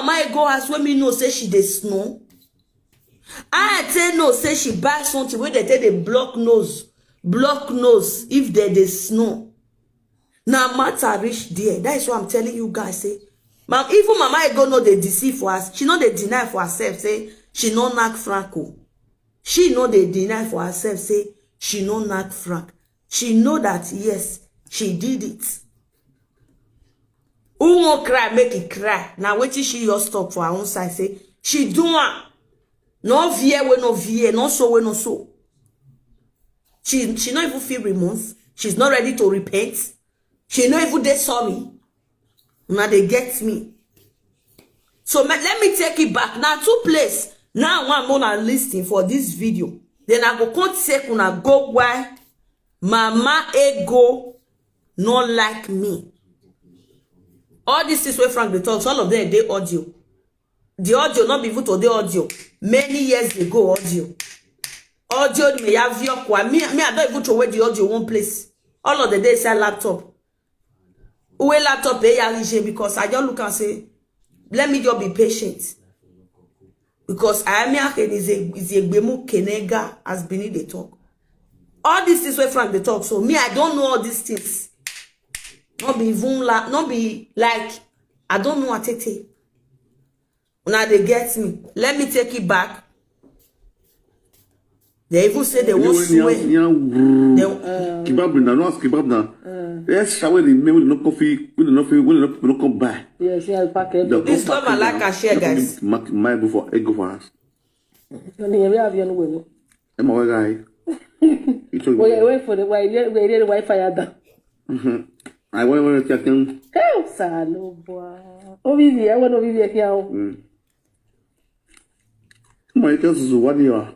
mama go as when me know say she dey snow. I tell no say she buy something where they take the block nose if they snow. Now matter reach there. That is what I'm telling you guys. Say, even mama go know they deceive for us. She know they deny for herself. Say she no knack Franco. She know they deny for herself. Say she no knack Frank. She know that yes, she did it. Who won't cry make it cry. Now wait till she just stop for her own side. Say she do one. No vie we no vie, no so we no so. She not even feel remorse. She's not ready to repent. She not even dey sorry. Now they get me. So let me take it back. Now two place. Now one more listing for this video. Then I go can't take una go why mama ego not like me. All this is where Frank the talks. All of them they audio. The audio not be put to the audio. Many years ago audio. Audio me have your kwa. Me I don't even throw away the audio one place. All of the days say laptop. Uwe laptop because I just look and say, let me just be patient. Because I am here is a gbemu kenega as beneath the talk. All this is where Frank the talk. So me, I don't know all these things. Not be even not be like I don't know what it is. Now they get me. Let me take it back. They even say they won't swear. Kebab now, no ask kebab now. Yes, shower the me with no coffee, with no come buy. Yes, yeah, pack it. This come and like and share, guys. My go for egg for us. You have your way. I'm a guy. Wait for the Wi-Fi down. I want to check him. Oh, salo boy. Olivier, I want Olivier here. My cousin is 1 year.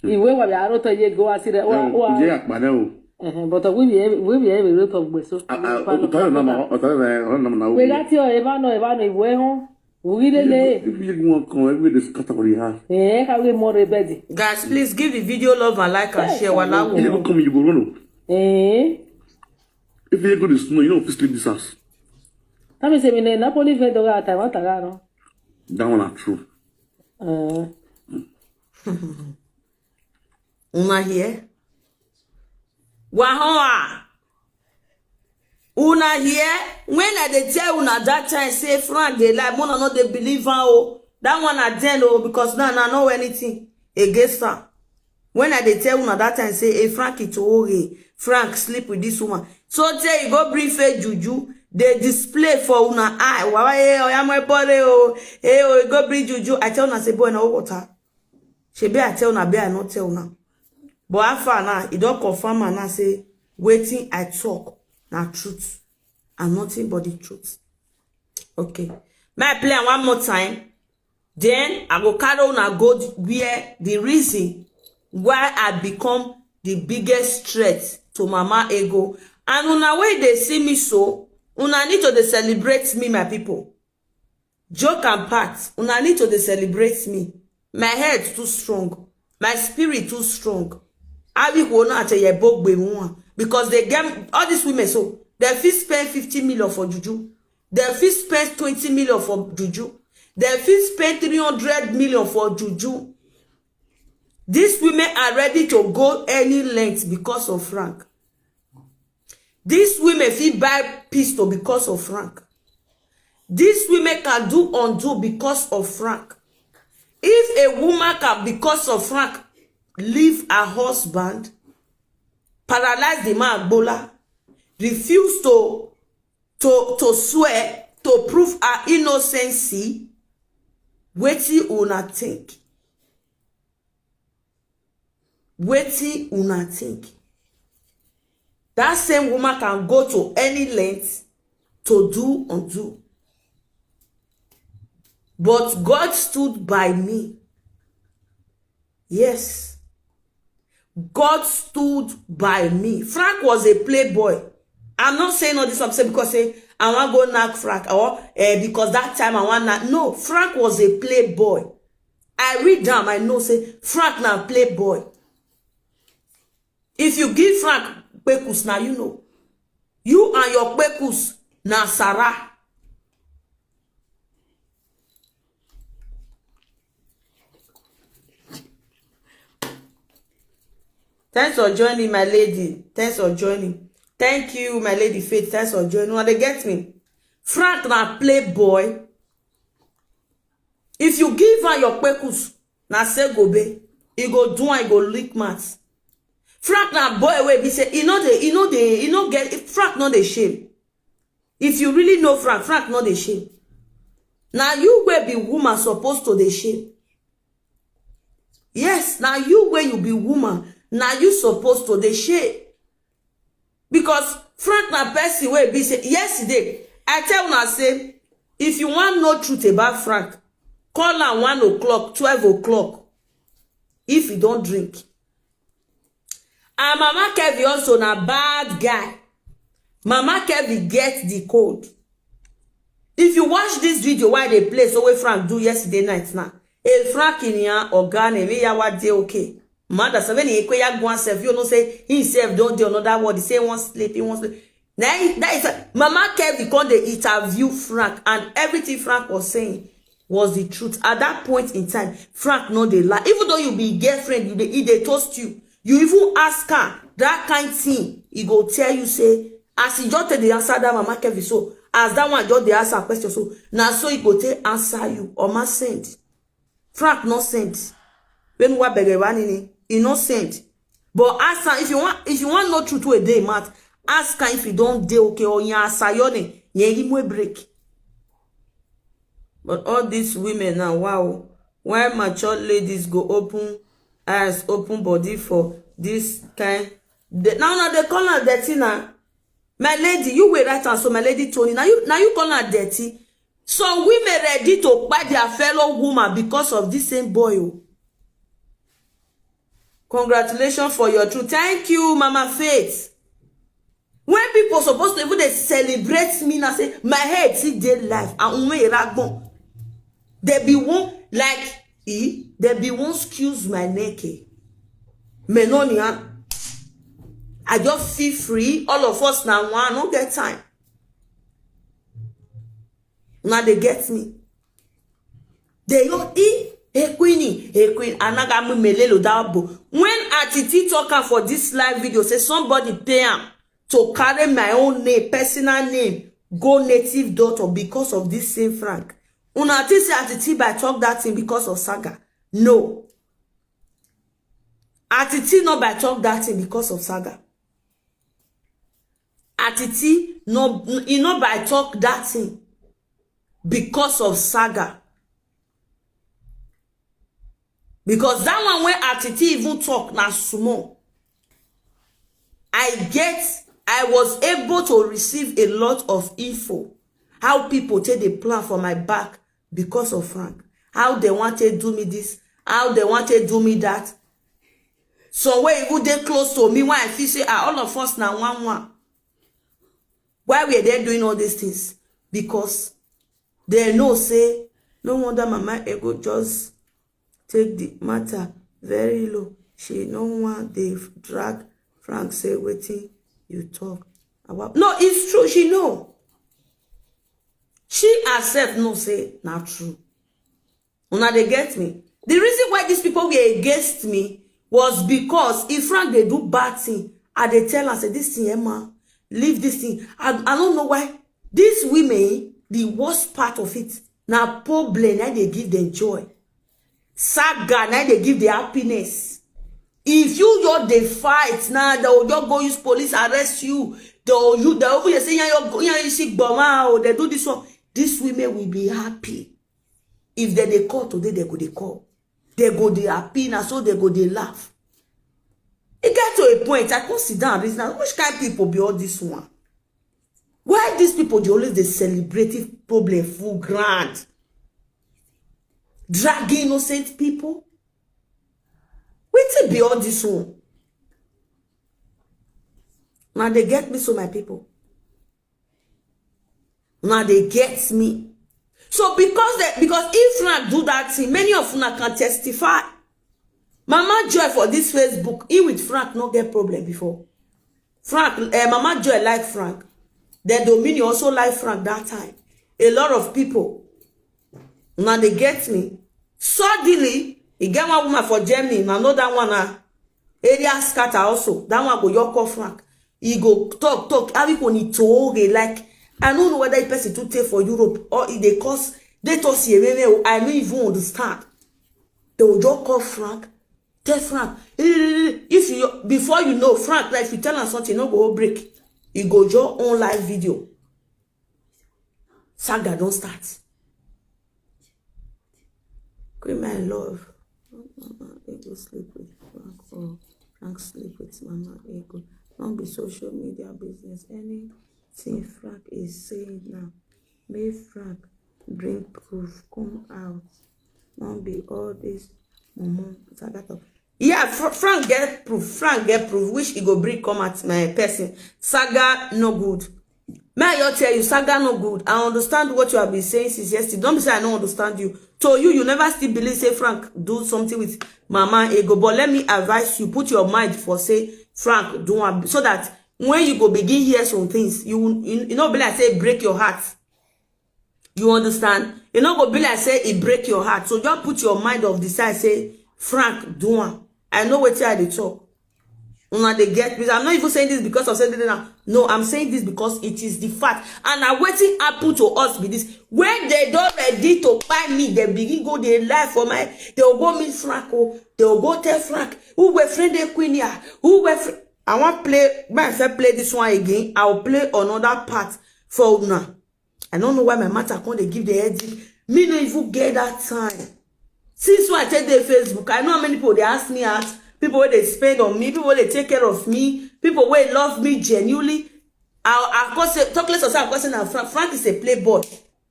Ìwé wà bí àárọ̀ tó yẹ go àti rẹ̀ wà. Jẹ́ àpàdé o. But we be able to talk with so. Ọ̀tọ̀ náà. We got your Evano ìwé hàn. We lele. If you want to come, every this category has. How we more ready. Guys, please give the video love and like and share. If you come, you go run. If you go to snow, you know, if you sleep this house. Tell me, say me Napoli vedo at I want to go. That one are true. Una here? Wahoa! Una here? When I dey tell una that time say Frank they lie, one not they believe her oh. That one I tell oh because now I know anything against her. When I dey tell una that time say hey Frank it okay. Frank sleep with this woman. So tell you go bring fake juju. They display for una eye. Why am I body oh? Hey oh go bring juju. I tell una say boy no water. She be I tell una be I not tell una. But after now, it don't confirm and now say waiting I talk now truth and nothing but the truth. Okay. May I play one more time? Then I go carry on and go where the reason why I become the biggest threat to Mama Ego. And una way they see me so, una need to celebrate me, my people. Joke and part, una need to celebrate me. My head too strong. My spirit too strong. I will not at a book because they get all these women so they fit spend 50 million for juju. They fit spend 20 million for juju. They fit spend 300 million for juju. These women are ready to go any length because of Frank. These women fit buy pistol because of Frank. These women can do undo because of Frank. If a woman can, because of Frank, leave her husband, paralyze the man Bola, refuse to swear to prove her innocency, wetin una think? Wetin una think? That same woman can go to any length to do undo. But God stood by me. Yes. God stood by me. Frank was a playboy. I'm not saying all this I'm saying because I want to go knock Frank or because that time I want to. No, Frank was a playboy. I read down, I know say Frank now playboy. If you give Frank pekus now, you know. You and your pekus now Sarah. Thanks for joining, my lady. Thanks for joining. Thank you, my lady Faith. Thanks for joining. Now they get me. Frank na playboy. If you give her your kwekus, na say go be. He go do and he go lick mats. Frank na boy wey be say, he no get, Frank not the shame. If you really know Frank not the shame. Now you will be woman supposed to the shame. Yes, now you where you be woman, now you supposed to the shame. Because Frank na person wey be say, yesterday, I tell una say, if you want know truth about Frank, call am 1 o'clock, 12 o'clock. If you don't drink. And Mama Kevin also na bad guy. Mama Kevin get the code. If you watch this video why they play so wey Frank do yesterday night now. Frank in here organe we ya what dey okay. Mother seven he kwe ya go and self you know say himself don't do another word. He say he wants sleep. That is Mama Kevin called the interview Frank and everything Frank was saying was the truth. At that point in time, Frank no dey lie. Even though you be girlfriend, they toast you. You even ask her that kind thing. He go tell you say as he just the answer that Mama Kevin so as that one just the answer question so now so he go take answer you or ma send. Frank no send. When we beg one he no send. But ask her if you want no truth to a day mat. Ask her if you don't dey okay or you answer your name. You break. But all these women now, wow, why mature ladies go open eyes, open body for this kind? Now they call her dirty now. My lady, you were right answer, my lady Tony. Now you call her dirty. Some women ready to buy their fellow woman because of this same boy. Congratulations for your truth. Thank you, Mama Faith. When people supposed to even they celebrate me and say, my head see dead life and they be one like they be one excuse my neck. Menonia. I just feel free. All of us now one no get time. Now they get me. They go a queen anagamu melelo dabo. When Atiti talking for this live video, say somebody pay him to carry my own name, personal name, go native daughter because of this same Frank. Una say Atiti by talk that thing because of Saga. No. Atiti not by talk that thing because of Saga. Atiti no, he not by talk that thing because of Saga. Because that one where Atiti even talk na sumo. I was able to receive a lot of info. How people take the plan for my back because of Frank. How they wanted to do me this. How they wanted to do me that. So when even they close to me, when I feel say, all of us now one. Why were they doing all these things? Because they know say, no wonder Mama Ego just take the matter very low. She no want they drag Frank say waiting you talk about. No, it's true. She know. She herself no say not true. Una they get me. The reason why these people were against me was because if Frank they do bad thing, and they tell us say this thing, Emma, leave this thing. I don't know why these women, the worst part of it, now problem, now they give them joy. Saga, now they give the happiness. If you they fight now, they'll just go use police arrest you. They'll say you sick bomber or they do this one. These women will be happy. If they call today, they go they call. They go they happy now, so they go they laugh. It get to a point, I can't sit down and reason now. Which kind of people be all this one? Why these people they always the celebrative problem full grand? Dragging innocent people? Wait till be all this one. Now they get me, so my people. Now they get me. So because if Frank do that thing, many of you can testify. Mama Joy for this Facebook, he with Frank not get problem before. Frank, Mama Joy like Frank. Then Domini also like Frank that time. A lot of people. Now they get me. Suddenly, he get one woman for Germany. Now another one, area scatter also. That one go your call Frank. He go talk. How people need to like. I don't know whether the person to take for Europe or if they cause they talk here. I don't even understand. They will just call Frank. Tell Frank. If you before you know Frank, like if you tell him something, no go break. You go your own live video. Saga don't start. Queen my love. Mama Ego sleep with Frank or Frank sleep with Mama Ego. Don't be social media business. Anything Frank is saying now. May Frank bring proof. Come out. Don't be all this. Yeah, Frank get proof. Frank get proof. Which he go bring come at my person. Saga no good. May I tell you, Saga no good. I understand what you have been saying since yesterday. Don't be say I don't understand you. So you never still believe say Frank do something with Mama Ego. But let me advise you, put your mind for say Frank do one so that when you go begin hear some things, you know be like say break your heart. You understand? You know go be like say it break your heart. So just put your mind of the side say Frank do one. I know what I dey talk. They get me. I'm not even saying this because of saying this now. No, I'm saying this because it is the fact. And I'm waiting happen to us with this. When they don't ready to buy me, they begin go they lie for my. They will go meet Franco. They will go tell Frank who were friend Queen here. Who were. I want play. When I say play this one again, I will play another part for now. I don't know why my matter can't they give the headache. Me no even get that time. Since when I take the Facebook, I know how many people they ask me out. People where they spend on me, people where they take care of me, people where love me genuinely. I of course talk less of Frank. Frank is a playboy.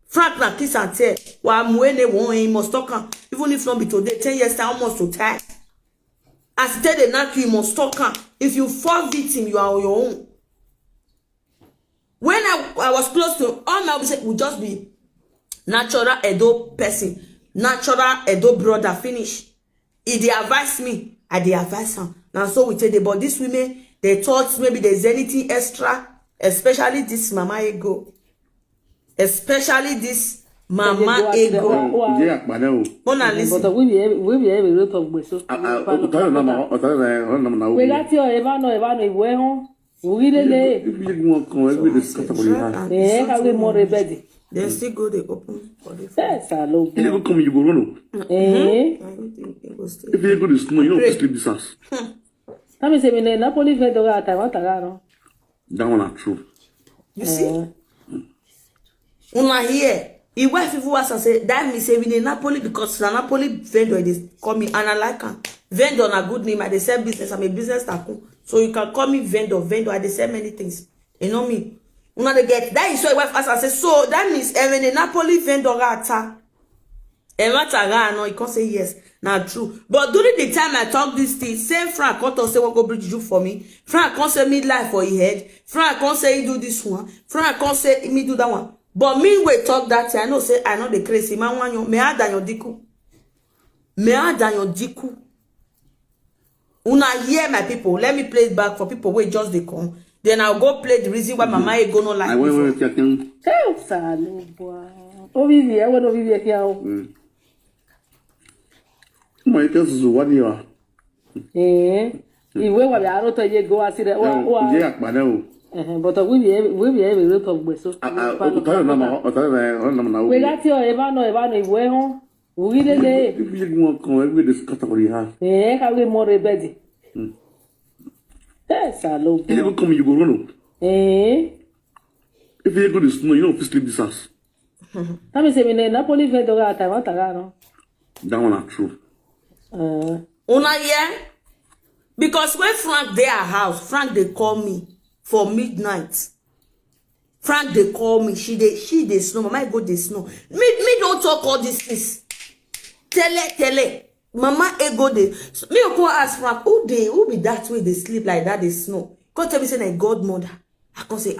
Frank na kiss and tell. Well, he must talk. Even if not be today, 10 years time almost to time. As tell the knock you must talk. If you fall victim, you are on your own. When I was close to all my obsession would just be natural Edo person, natural Edo brother finish. If they advise me, I they advise them. Now so we tell them, but these women, they thought maybe there's anything extra, especially this Mama Ego. Especially this Mama Ego. Yeah, but no. But we be able to talk with so. We got your Evano, where home. We really. How we more ready. They still go they open for the Yes, I love You never come, you go run. Eh? If you go to snow, you don't sleep this house. I mean, say me Napoli vedo gata, no? That one are true. You see? Una here. If wife people was say that me say we in Napoli because the Napoli vendor they call me and I like her. Vendor na good name. I they sell business. I'm a business tycoon. So you can call me vendor. I they sell many things. You know me. Una they get that is why wife ask and say so that means even in Napoli vendor gata. No, you can't say yes. Not true. But during the time I talk this thing, same Frank can't say what go bring you for me. Frank can't say me lie for your head. Frank can't say he do this one. Frank can't say me do that one. But me we talk that I know say I know the crazy man want you. Me add your diku. Me add your diku. Una hear my people. Let me play it back for people who just they come. Then I'll go play the reason why Mama Ego no like. I went to Oh, salud, boy. Oh, Vivi, I want to Vivi here. My cousin is 1 year. Eh? Iwe wa biaro to ye go asire wa. Yeah, but no. But we be able to talk with so. We got your Evano, Iwe home. We really. If you want to come, every discuss what you have. Eh, how we more ready. Yes, salud. You never come, you go run. Eh? If you go to snow, you don't sleep this house. I mean, say me Napoli vedo gata, no? That one are true. Una here? Because when Frank dey her house, Frank they call me for midnight. Frank they call me. She dey snow. Mama go dey snow. Me don't talk all this things. Tele. Mama Ego dey. Me go ask Frank, who be that way they sleep like that they snow? Come tell me say na godmother. I can say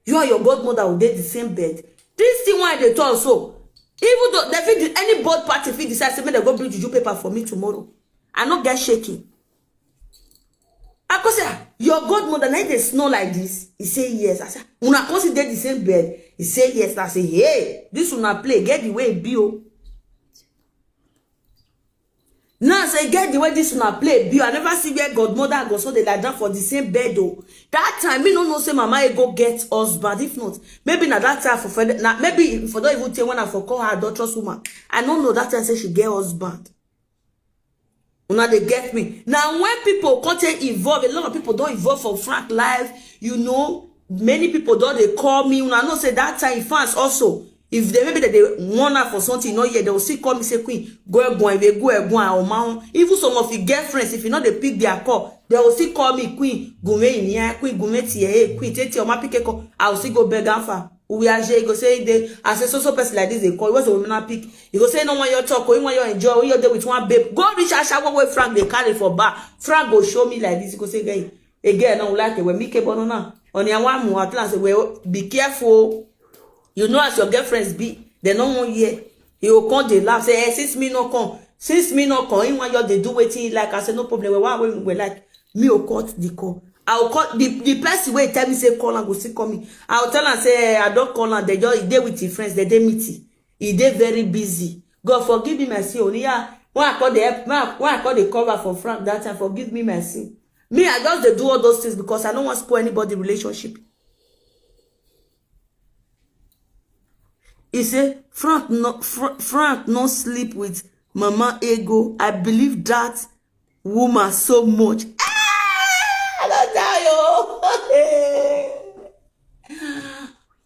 you and your godmother will dey the same bed. This thing why they talk so. Even though they fit any board party fit decide say make they go bring juju paper for me tomorrow. I not get shaking. I go say, your godmother night they snow like this. He say yes. I say, una consider the same bed. He say yes. I say, hey, this una play. Get the way it be. Now say get the way this una play bill. I never see where godmother and godson they lie down for the same bed though. That time me no know say mama go get husband. If not, maybe na that time for na maybe for don't even tell when I for call her adulterous woman. I don't know that time say she get husband. Una they get me. Now when people content evolve, a lot of people don't evolve for Frank life. You know, many people don't they call me. Una know say that time fans also. If they maybe that they want her for something, no yet they will still call me say queen, go if they go or man. Even some of your girlfriends, if you know they pick their call, they will still call me queen, go in here, queen, go here, queen, take your pick call. I will still go beg and for. We are go say they as a social person like this, they call. What's the woman pick? You go say no one you talk, or you want you enjoy, when you're there with one babe. Go reach a shower where Frank they carry for bar. Frank go show me like this. You go say again, I don't like it when me keep on now. On your one more at last, well, be careful. You know as your girlfriends be, they no one year. You will come, they laugh, say, since me no come, in one year they do waiting like I said, no problem. Why we like me will cut the call. I'll cut the person way tell me say call and go see call me. I'll tell and say I don't call and they just day with your friends, they meeting. He dey very busy. God forgive me my sin. Only yeah, when I call the cover for Frank that time, forgive me my sin. Me, I just they do all those things because I don't want to spoil anybody relationship. He said, Frank no sleep with Mama Ego. I believe that woman so much. I don't die,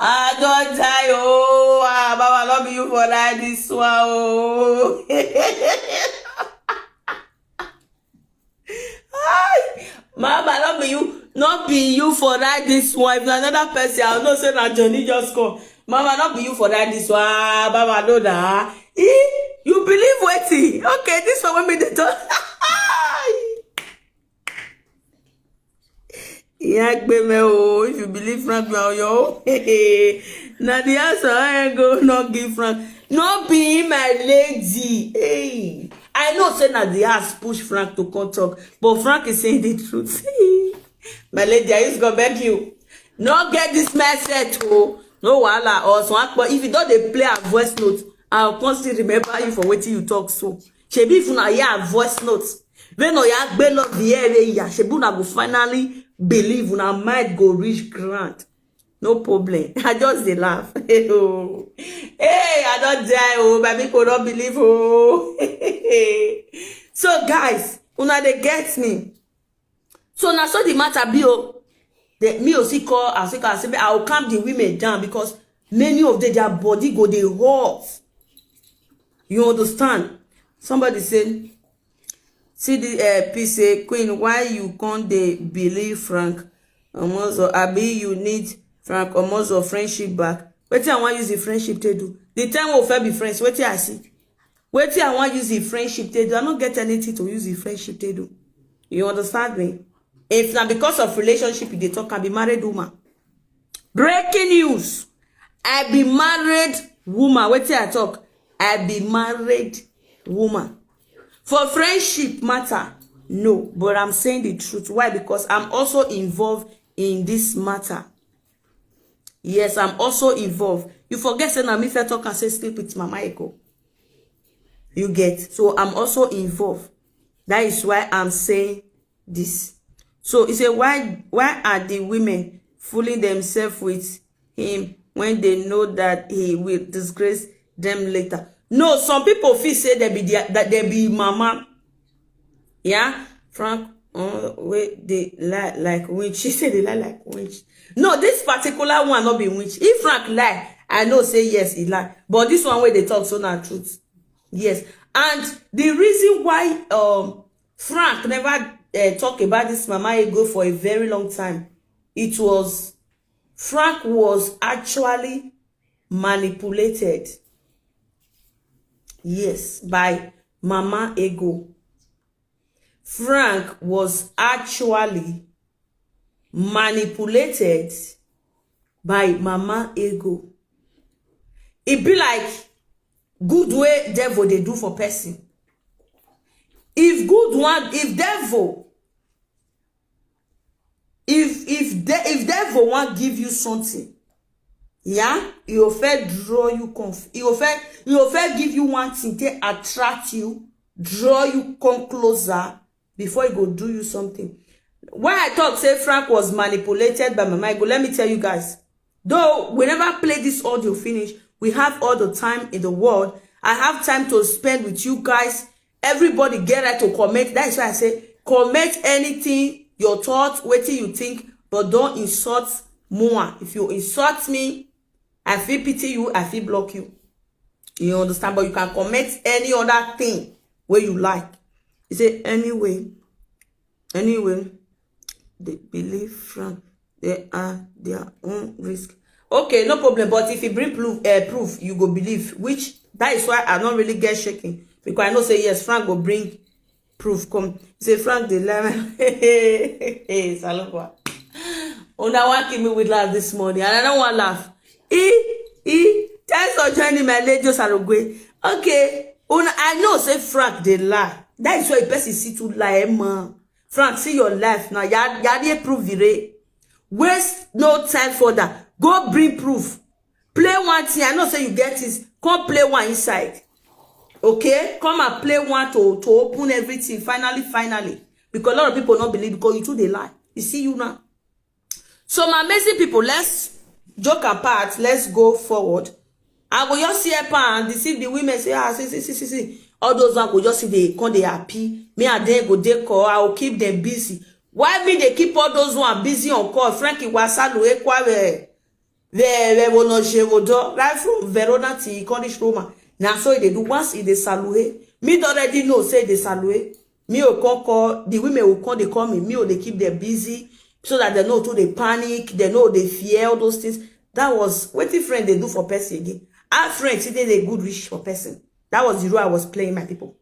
I don't die, Baba, love you for that this one, oh. Mama, not be you for that this one. If another person, I'll not say that Johnny just come. Mama, not be you for that this one. Baba, no da. You believe waiting. Okay, this one when me the talk. If you believe Frank now, yo. Now the answer I go not give Frank. Not be my lady. Hey. I know say that the ass push Frank to come talk, but Frank is saying the truth. My lady, I just go beg you. Not get this message, oh. No wala or so. But if you don't they play a voice note, I'll constantly remember you for waiting you talk so. Shebi if you hear a voice note, when you hear love the area, shebi una go finally believe una might go reach grant. No problem. I just dey laugh. Hey, I don't die. Oh, but people don't believe. Oh, so guys, una they get me. So now so the matter be oh. The me also call as I will calm the women down because many of them, their body go they hot. You understand? Somebody said, see the piece say, Queen, why you can't they believe Frank? Almost or Abi, you need Frank almost or friendship back. Wait I want use the friendship to do. The time will fair be friends. Wait I see. Wait I want use the friendship to do. I don't get anything to use the friendship to do. You understand me? If not because of relationship, they talk, I be married woman. Breaking news. I be married woman. Wait till I talk. I be married woman. For friendship matter, no. But I'm saying the truth. Why? Because I'm also involved in this matter. Yes, I'm also involved. You forget saying I'm if I talk and say sleep with Mama Eko. You get. So I'm also involved. That is why I'm saying this. So he said, why are the women fooling themselves with him when they know that he will disgrace them later? No, some people feel say that they be mama. Yeah, Frank, wait, they lie like witch. She said they lie like witch. No, this particular one not be witch. If Frank lie, I know say yes, he lie. But this one where they talk so not truth. Yes, and the reason why Frank never talk about this Mama Ego for a very long time. It was Frank was actually manipulated. Yes, by Mama Ego. Frank was actually manipulated by Mama Ego. It be like good way devil they do for person. If good one, if devil want give you something, yeah, he will fair draw you he will fair give you one thing to attract you draw you come closer before he go do you something. Why I talk say Frank was manipulated by Mama Ego, let me tell you guys. Though we never play this audio finish, we have all the time in the world. I have time to spend with you guys. Everybody get right to comment. That is why I say comment anything, your thoughts, what you think, but don't insult more. If you insult me, I feel pity you, I feel block you. You understand? But you can comment any other thing where you like. You say anyway, they believe Frank, they are their own risk. Okay, no problem. But if you bring proof, you go believe. Which that is why I don't really get shaking, because I know say yes, Frank will bring proof. Come, say Frank the lemon. Hey, Salomon. Una want keep me with laugh this morning, and I don't want to laugh. Thanks for joining my lady Sarogwe. Okay, I know say Frank they lie. That is why a person see to lie, man. Frank, see your life now. Ya prove it. Waste no time for that. Go bring proof. Play one thing. I know say you get this. Come play one inside. Okay? Come and play one to open everything. Finally. Because a lot of people don't believe because you too they lie. You see you now. So my amazing people, let's joke apart. Let's go forward. I go just see a pan deceive the women. Say, see. All those ones go just see they come they happy. Me and them go they call. I will keep them busy. Why me they keep all those ones busy on call? Frankie Wasalu Ekwa right from Verona to Cornish Roma. Now so they do once they salute. Me already know say they salute. Me will call the women will come, they call me. Me they keep them busy so that they know too they panic, they know they fear all those things. That was what the friend they do for person again. Our friends see they good wish for person. That was the role I was playing, my people.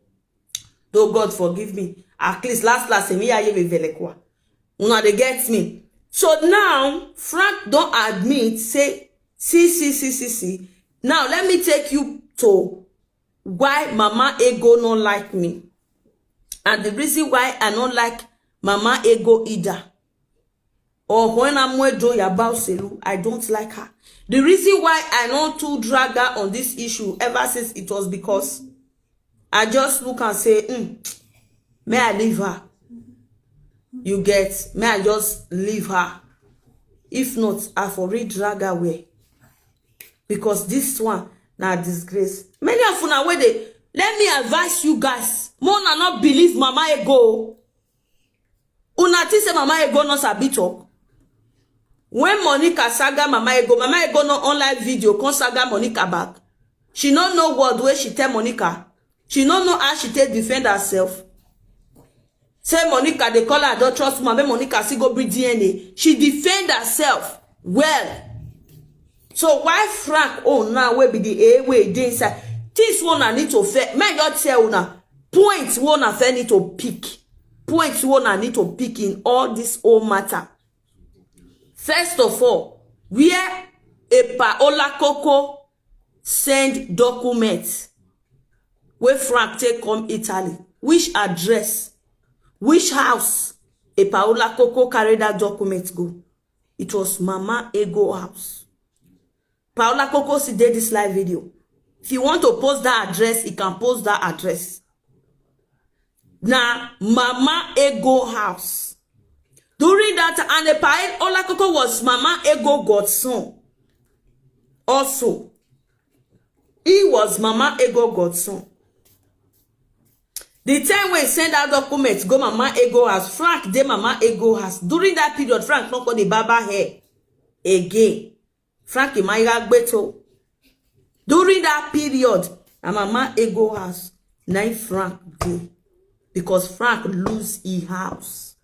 Though God forgive me. At least last me I with Velekwa. Una they get me. So now Frank don't admit, say, see. Now let me take you to why Mama Ego don't like me. And the reason why I don't like Mama Ego either. Or when I'm with Joy about Selu, I don't like her. The reason why I don't too drag her on this issue ever since it was because I just look and say, may I leave her? You get, may I just leave her? If not, I for real drag her away. Because this one, now disgrace. Many of you now where they, let me advise you guys, more na not believe Mama Ego. Una ti say Mama Ego not sabi talk. When Monica saga Mama Ego no online video con saga Monica back. She don't know what way she tell Monica. She don't know how she take defend herself. Say Monica, they call her don't trust woman. Monica see go bring DNA. She defend herself well. So why Frank now will be the A way they inside? This one I need to fair. May God tell una points one I need to pick. Points one I need to pick in all this whole matter. First of all, where a Paola Coco send documents where Frank take come Italy, which address, which house a Paola Coco carried that document go? It was Mama Ego house. Paola Coco see did this live video. If you want to post that address, you can post that address. Now, Mama Ego house. During that, and the Paola Coco was Mama Ego godson. Also, he was Mama Ego godson. The time when he send out documents, go Mama Ego house, Frank de Mama Ego house. During that period, Frank not got the baba hair again. Frank Imaiga Beto. During that period, Mama Ego house, 9 Frank did. Because Frank lose his house.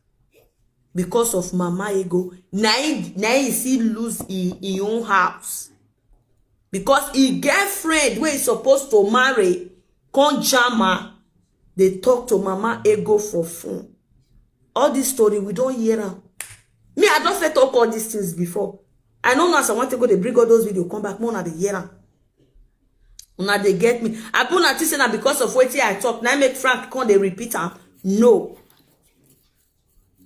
Because of Mama Ego. Now he see lose his own house. Because his girlfriend, where he's supposed to marry, Konjama, they talk to Mama Ego for phone. All this story, we don't hear them. Me, I don't say talk all these things before. I know now someone to go, they bring all those videos, come back, more now they hear them. Now they get me. I put not saying that because of what I talk. Now make Frank come they repeat them. No.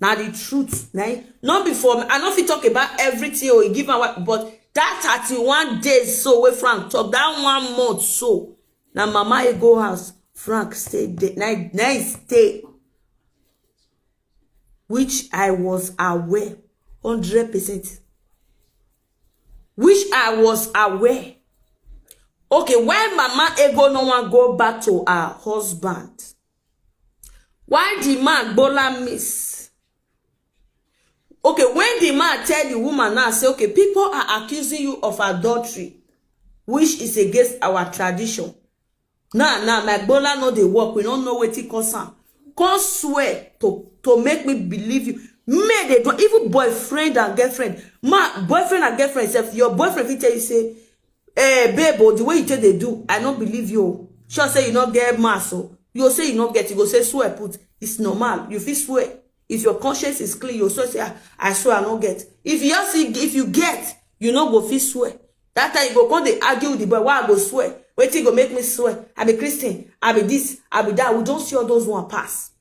Now the truth. Now, not before. I know if you talk about everything or you give my but that 31 days so where Frank talk that 1 month so. Now Mama Ego house Frank stayed there. Now stay. Which I was aware. 100%. Which I was aware. Okay, why Mama Ego no one go back to her husband? Why the man Bola miss? Okay, when the man tell the woman now, say, okay, people are accusing you of adultery, which is against our tradition. Now, my Bola know the work. We don't know what it concern. Can't swear to make me believe you. May they don't, even boyfriend and girlfriend. My boyfriend and girlfriend, if your boyfriend will tell you, say, babe, the way you tell they do, I don't believe you. Sure say you not get mass, so you say you not get, you go say swear put. It's normal. You feel swear. If your conscience is clean, you so say I swear I not get. If you see, if you get, you not go feel swear. That time you go come they argue with the boy. Why I go swear? Wait till you go make me swear. I be Christian. I be this. I be that. We don't see all those one pass.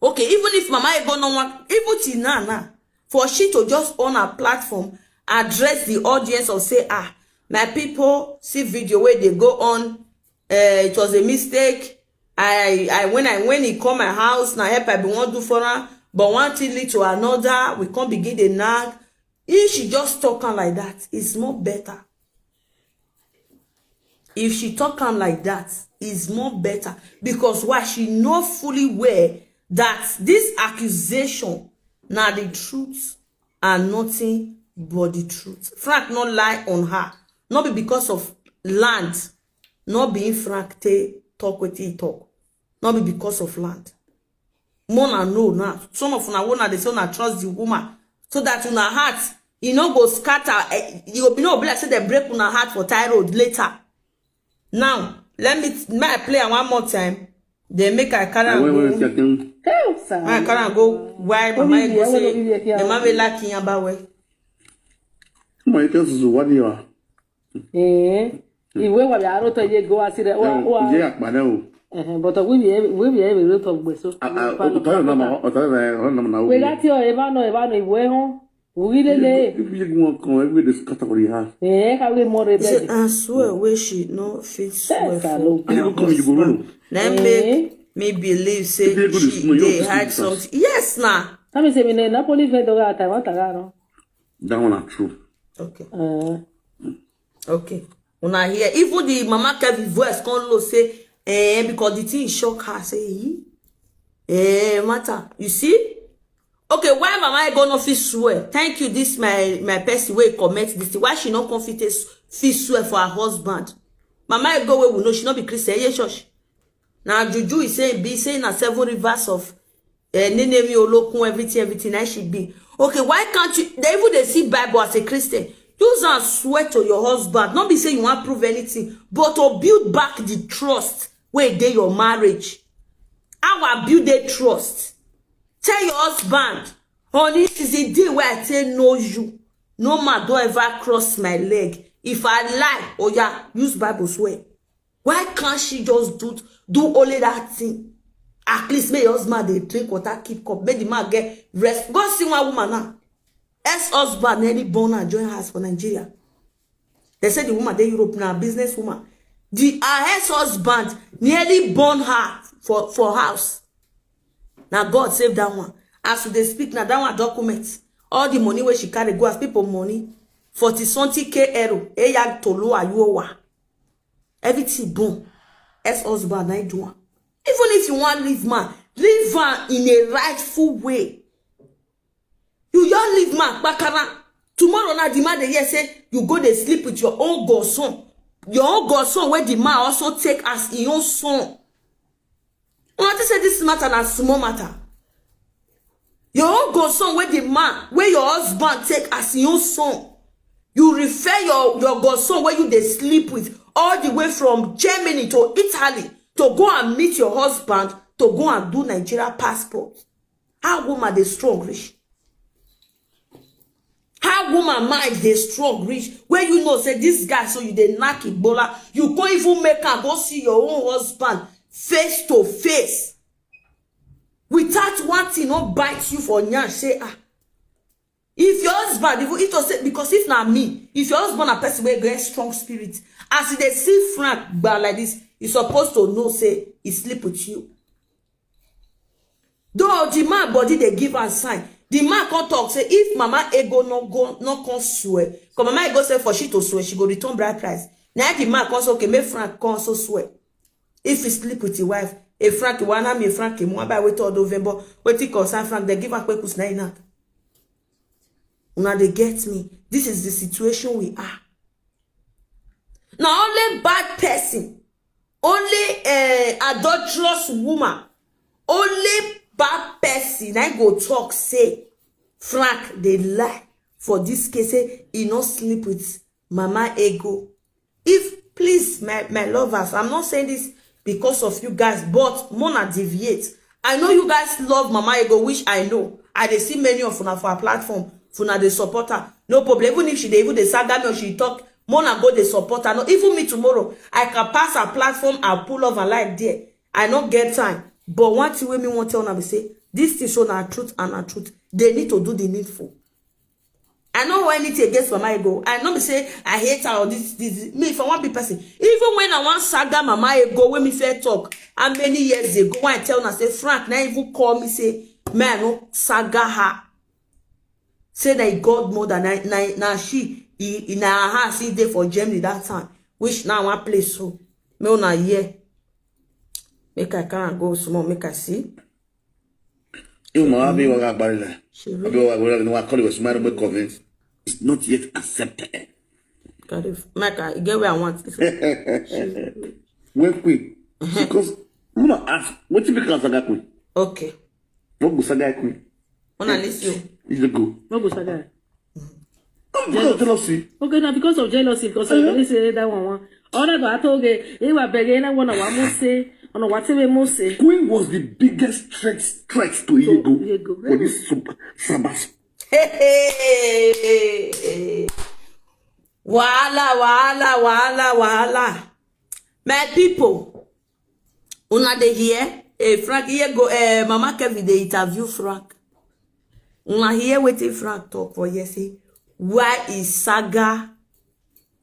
Okay, even if Mama Ego no one, even till now, for she to just on her platform address the audience or say, my people see video where they go on. It was a mistake. When he come my house, now help I be one do for her, but one thing lead to another, we can't begin the nag. If she just talking like that, it's more better. If she talking like that, it's more better. Because why? She know fully well that this accusation, now the truth and nothing but the truth. Frank not lie on her. Not be because of land. Not being Frank talk with he talk. Not be because of land. Mona know now. Some of una wanna they say una trust the woman. So that una heart, you know, go scatter. You know, be like say they break una heart for thyroid later. Now, let me play one more time. They make a carry and go. I carry go. Why Mama go say the mama be lucky about way. My tell us what you are. Iwe wa ya roto ye go asire wa. Je akpade o. But we be able to talk gbeso. We got your eba no iwe ho. We lele. If you go come every this category have. How we more rebel. I swear where she no fit swear for. You come you go run. Let me believe say they hide something. Yes now. I mean say me na police ve do ga ta wa ta ga no. That one are true. Okay. Okay. Una hear even the Mama Kevin voice come low say because the thing shock her say matter. You see? Okay, why Mama Ego no fit swear? Thank you, this my person way comment this thing. Why she not confident fit swear for her husband? Mama Ego we will know she not be Christian. Yeah, church. Now Juju is saying na 7 rivers of Nenemi Olokun everything I should be. Okay, why can't you? They see Bible as a Christian. Use and swear to your husband. Not be saying you want to prove anything, but to build back the trust where they your marriage. How build the trust? Tell your husband, honey, this is the day where I say no you. No man don't ever cross my leg. If I lie, oh yeah, use Bible swear. Why can't she just do only that thing? At least make your husband they drink water, keep cup, make the man get rest. Go see one woman now. Ex-husband nearly born and join house for Nigeria. They say the woman, they Europe now, business woman. The ex-husband nearly born her for house. Now God save that one. As they speak now, that one documents all the money where she carry go as people money. 40-something euro. Eya tolo ayuwa. Everything boom. Ex-husband I do one. Even if you want leave man, leave man in a rightful way. You don't leave man bakara. Tomorrow now the man they say you go they sleep with your own godson. Your own godson where the man also take as his own son. I want to say this matter na small matter. Your own godson where the man where your husband take as his own son. You refer your godson where you they sleep with all the way from Germany to Italy to go and meet your husband to go and do Nigeria passport. How woman they strong rich? How woman mind they strong rich? Where you know say this guy so you dey knock Ebola, you can't even make her go see your own husband face to face. Without one thing not bite you for nyash say if your husband if it say because if not me, if your husband a person where get strong spirit, as they see Frank like this, you supposed to know say he sleep with you. Though the man body they give a sign, the man can talk say if mama ego no come swear, because mama ego say for she to swear, she go return bride price. Now the man can say okay, make Frank can also swear. If he sleep with your wife, a Frank wanna me Frank mo by wait all November, wait concern Frank, they give a quick na ina. Una they get me. This is the situation we are. Now only bad person, only adulterous woman, only bad person I go talk say Frank they lie for this case say he no sleep with mama ego. If please my lovers, I'm not saying this because of you guys, but Mona deviate. I know you guys love mama ego, which I know. I dey see many of una for our platform, for una dey support her. No problem. Even if she dey even dey saga me or she talk, Mona go dey support her. No, even me tomorrow, I can pass her platform and pull off her life there. I don't get time. But one thing wey me want tell una be say, this thing show na truth and na truth. They need to do the needful. I know anything against mama ego. I know me say I hate her or this. Me if I want be person. Even when I want saga mama ego, when me fair talk, how many years ago when I tell her say Frank, now even call me say, man, no saga her. Say that God more than now she in her house he there for Germany that time. Which now one place so me on a year. Make I can't go small, make I see. You know, Abi was a barrier. It's not yet accepted. Make I get where I want. Well, quick. Because Mama ask, what you make Saga Queen? Okay. What go Saga Queen? When I listen. Is the go? What go Saga? Because of jealousy. Okay, now because of jealousy, because I really say that one. All that I told you, you were begging. I want to say. Queen was the biggest threat to Ego for this Sabbath. Hey. Wahala. My people, una dey hear? Frank here go. Mama Kevin dey interview Frank. Una hear wetin Frank talk for here say, why is Saga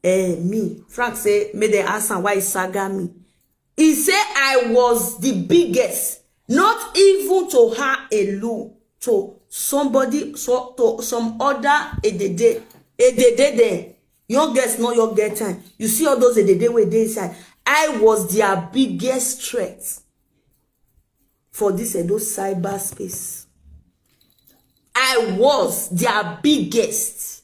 me? Frank say, may they ask him why is Saga me? He said I was the biggest, not even to her alone, to somebody, to some other edede there. Your guess, not your get time. You see all those edede where they inside. I was their biggest threat for this Edo cyberspace. I was their biggest.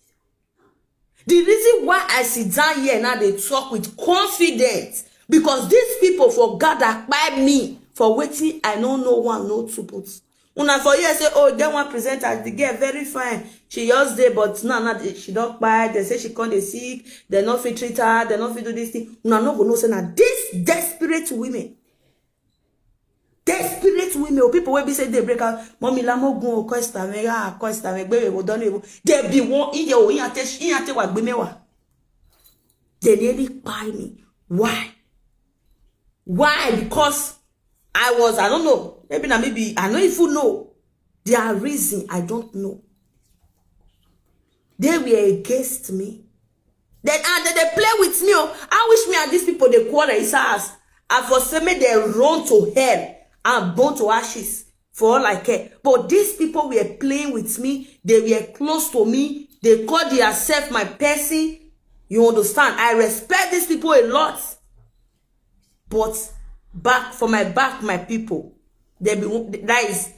The reason why I sit down here now they talk with confidence. Because these people for gather by me for waiting, I don't know one, no two puts. Una for you say, oh, they want presenter, the girl very fine. She just there, but no, she don't buy. They say she can't sick. They not fit treat her. They not fit do this thing. Una no go no say now. These desperate women, people will be say they break out. Mommy la mo gun Costa me baby we don't even. They be one in your what be me wa. They nearly buy me. Why? Why? Because I don't know. Maybe I don't even know. Their reason, I don't know. They were against me. Then they play with me. I wish me and these people, they quarrel his ass. And for some they run to hell and burn to ashes for all I care. But these people were playing with me. They were close to me. They called themselves my person. You understand? I respect these people a lot. But my people, that is,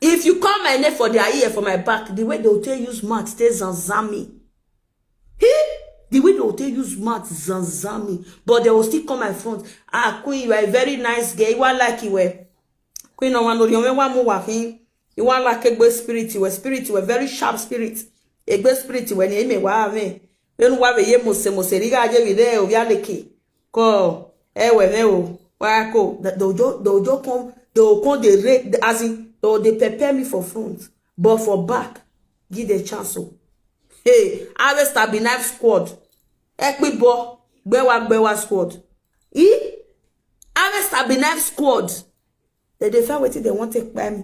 if you call my name for their ear for my back, the way they will tell you smart, stay zanzami. The way they will tell you smart, zanzami. But they will still come my front. Ah, Queen, you are a very nice girl. You are like you were. Queen, no one know you want more working. You want like a good spirit. You were very sharp spirit. A good spirit when you me wa me. You know why we ye mose riga je we there obialeke. Ko wako they'll come they rate as in they prepare me for front, but for back give the chance. Hey, Harvest Abinive squad, Ekbibo Bewa squad. Harvest Abinive squad. They find what they want to take by me.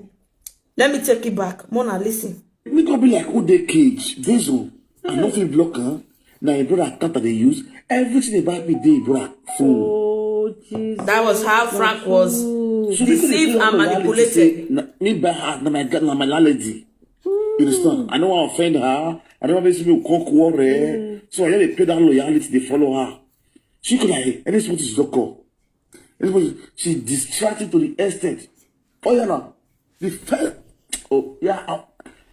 Let me take it back. Mona, listen. Me go be like who they cage. Visual. I don't feel blocker. Now your brother account that they use. Everything they buy me they brother phone. That was how Frank was deceived and manipulated. Me by her, my lady. You understand? I don't want to offend her. I don't want to be a so I let pay that loyalty, they follow her. She could have, and this is what is local. She distracted to the extent. Oh, yeah, no. The first, oh, yeah,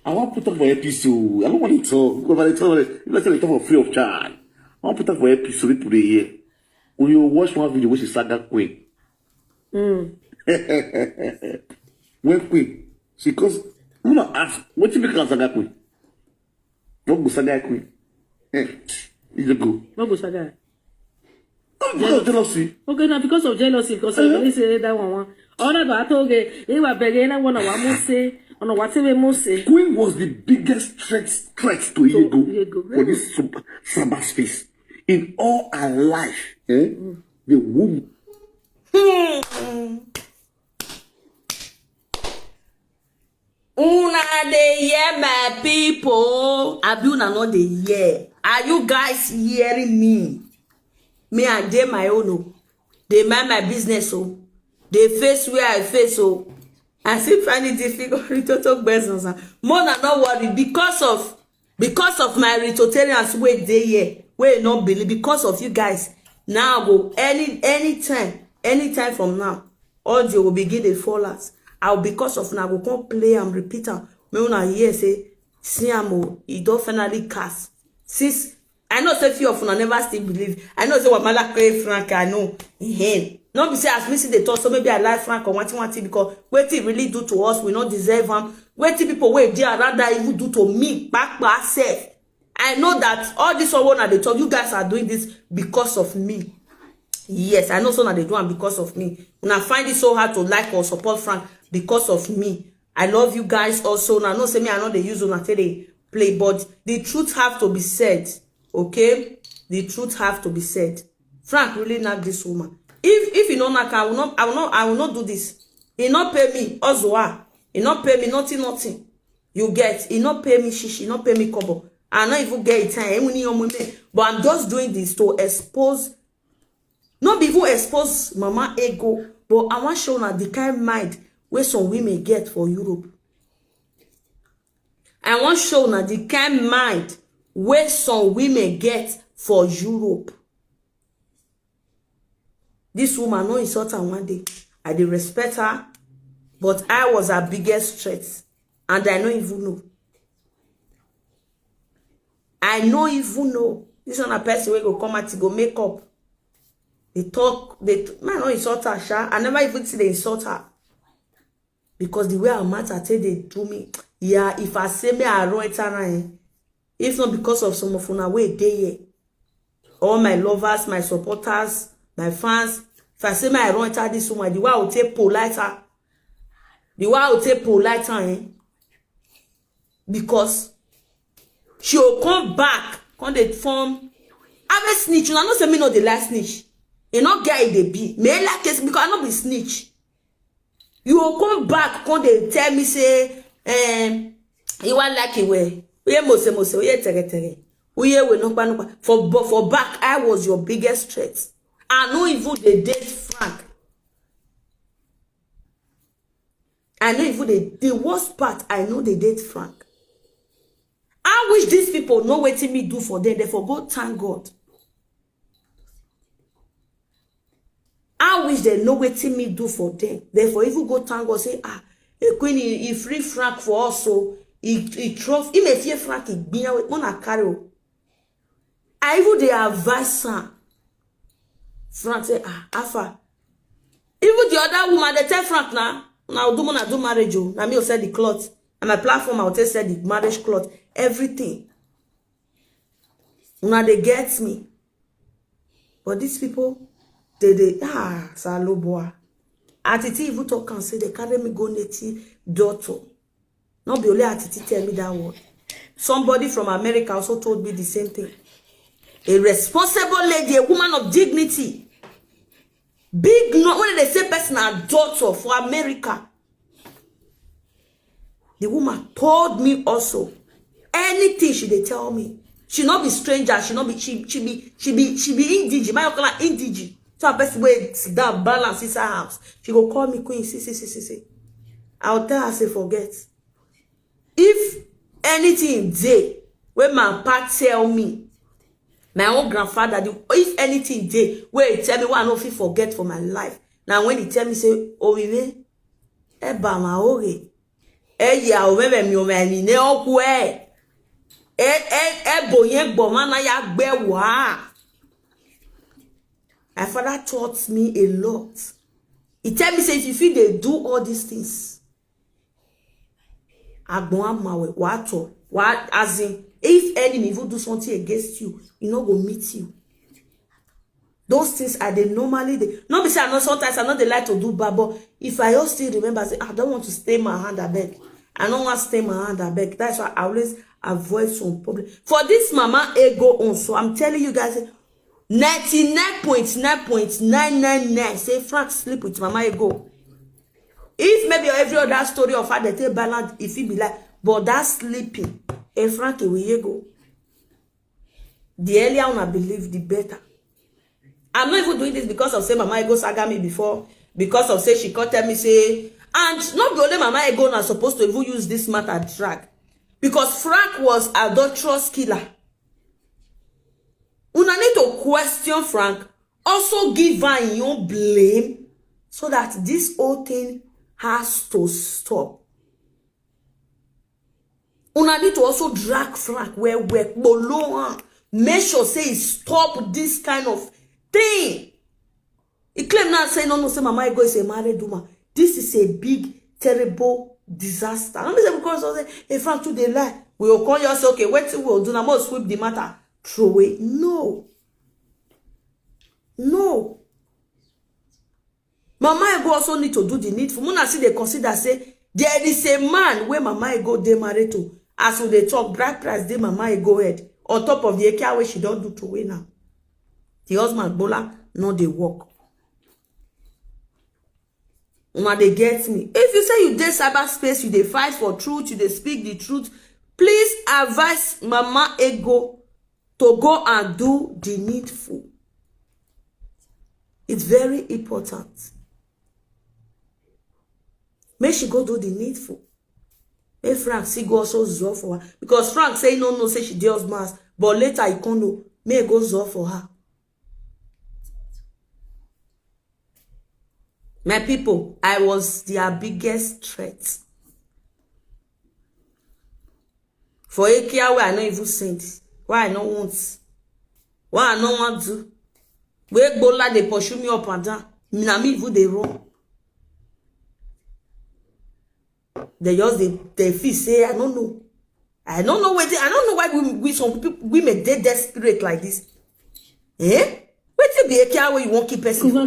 I want to put up for episode. I don't want to talk. Because I tell you, let's say for free of charge. I want to put up for episode for the year. When you watch one video, which is Saga Queen. When Queen, she goes, I'm going to ask, what do you make of Saga Queen? What was Saga Queen? It's a go. What was Saga? Because of jealousy. Okay, now because of jealousy, because I say that one. All that I told you were begging. I want to say, on whatever must say. Queen was the biggest threat to Ego for this Sabbath space. In all her life, the woman. Una dey hear my people. Abuna not dey hear. Are you guys hearing me? Me and dey my own. Oh. They mind my business. Oh. They face where I face. Oh. I still find it difficult to talk business. More than not worry because of my Ritotarians way they here. Where not believe because of you guys. Now go anytime from now. Audio will begin to fall out. I'll because of now go come play and repeat am. Me una hear say Siamo, he don't finally cast. Since I know say few of una never still believe. I know say what Mala create Frank, I know in him. Not be say as me see the talk, so maybe I like Frank or what because what he really do to us, we not deserve him. What people wait there rather even do to me back by self. I know that all this one at the talk, you guys are doing this because of me. Yes, I know so now they do it because of me. When I find it so hard to like or support Frank because of me. I love you guys also. Now, no say me, I know they use on until they play, but the truth have to be said. Okay? The truth have to be said. Frank really not this woman. If you don't like, I will not do this. He not pay me, Ozwa. He not pay me nothing. You get, he not pay me shishi, he not pay me kobo. I not even get it time. But I'm just doing this to expose, not even expose Mama ego, but I want to show now the kind of mind where some women get for Europe. I want to show now the kind of mind where some women get for Europe. This woman no insult her one day. I did respect her, but I was her biggest threat. And I don't even know. I don't even know. This one a person will go come out to go make up. They talk, man no insult her, sha. I never even see they insult her. Because the way her matter tell they do me. Yeah, if I say me I run it, if not because of some of una way they here. All my lovers, my supporters, my fans. If I say my run it this woman, the way I will take politer. The way I will take politer, because she will come back, come they form. I be snitch. I not say me not the last snitch. You not get it they be. Me like case because I not be snitch. You will come back, come they tell me say, you want like it way. Uye mose, uye tere. Uye we no for back, I was your biggest threat. I know even they date Frank. I know even the worst part, I know they date Frank. I wish these people know what me do for them. They forgot thank God. I wish they know what me do for them. Therefore, if you go thank God, say, Queen, he free Frank for us, so he trust. He may fear Frank, he be with one carry. I even they advise her. Frank say, Alpha. Even the other woman, they tell Frank now do marriage. Now me will sell the cloth. And my platform, I will sell the marriage cloth. Everything. Now they get me. But these people, Saloboa. Atiti even talk and say they carry me go native daughter. Not be only Atiti tell me that word. Somebody from America also told me the same thing. A responsible lady, a woman of dignity. Big, no, when they say person a daughter for America. The woman told me also. Anything she they tell me. She not be stranger, she not be she be indigi. My call her indigi. So I best way sit down, balance inside house. She go call me queen. See. I'll tell her, say, forget. If anything day, when my papa tell me, my own grandfather, if anything day, where he tell me what I don't forget for my life. Now when he tell me, say, oh, we eba ma ore. Ya o mebe mi o me ni ne oku boyen gbo mana ya gbe wa. My father taught me a lot. He tell me, say, if you feel they do all these things, agbon amawe wato what as in if enemy will do something against you, you know go meet you. Those things are they normally they not be say I know sometimes I know they like to do bad, but if I just still remember, say I don't want to stay my hand I beg. I don't want to stay my hand I beg. That's why I always avoid some problem. For this mama ego on, so I'm telling you guys 99.999 say Frank sleep with mama ego. If maybe every other story of her they take balance, if it be like, but that sleeping, Frank will go. The earlier I believe, the better. I'm not even doing this because of say mama ego saga me before, because of say she can't tell me say, and not the only mama ego not supposed to even use this matter drag, because Frank was adulterous killer. Una need to question Frank, also give her your blame, so that this whole thing has to stop. Una need to also drag Frank where we're below. Make sure say stop this kind of thing. He claim now say no say mama ego is a married woman. This is a big terrible disaster. Not because of say hey Frank to the lie. We will call you say okay what we will do now must sweep the matter throw away. No. Mama ego also need to do the needful. Mona see they consider say there is a man where mama ego they married to. As when they talk bride price they mama ego head on top of the eke where she don't do to win now. The husband bola no they work. Una they get me. If you say you did cyberspace, you they fight for truth, you they speak the truth, please advise mama ego to go and do the needful. It's very important. Make she go do the needful. Make Frank see go also zor for her. Because Frank say no, say she does mass. But later he can't know. May go zor for her. My people, I was their biggest threat. For a care where I don't even send. Why I don't want. Why I don't want to. Where Bola they pursue me up and down. Na me even they run. They just they feel say I don't know. I don't know why we some people women dead desperate like this. Eh? Wait till be a care where you won't keep person. No.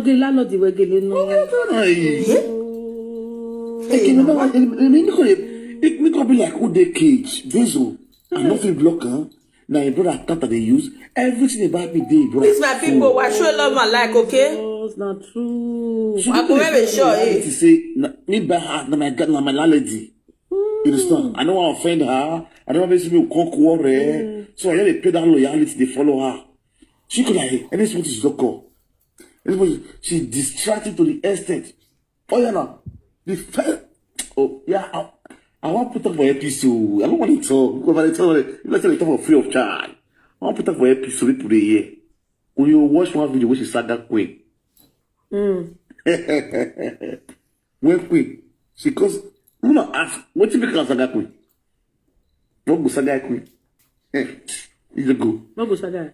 It may be like who they cage, Vezo, and nothing blocker. Now your brother that they use everything about me day, bro. This my people, I show love my like, okay? No, it's not true. I go very sure. To say me by heart, na my landlady. You understand? I don't want to offend her. I don't want to be conqueror. So I let pay that loyalty. They follow her. She could like any sport is local. She distracted to the extent. Oh yeah, now the first. Oh yeah. I want to put up for episode. I don't want to talk because I tell you, let's say talk for free of charge. I want to put up for episode for the year. When you watch one video, which is Saga Queen. When Queen, she goes, you know, ask what you become Saga Queen. What go Saga Queen? Is a go. What go Saga?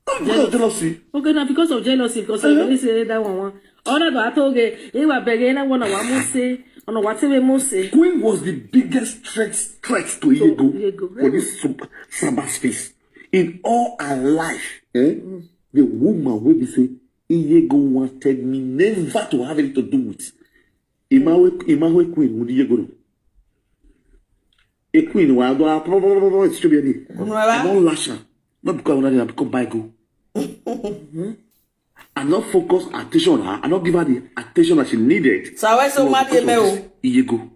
Because of jealousy. Okay, now because of jealousy, because I really say that one. All that I told you, you were begging. I want to say. Queen was the biggest threat to Iyego for this cyberspace. In all her life, the woman will be say, Iyego wanted me never to have anything to do with. Imawe Queen, would Iyego? A queen, I don't lash her. Not because I become Bible. I not focus attention on her. I not give her the attention that she needed. So why so mad Iyego,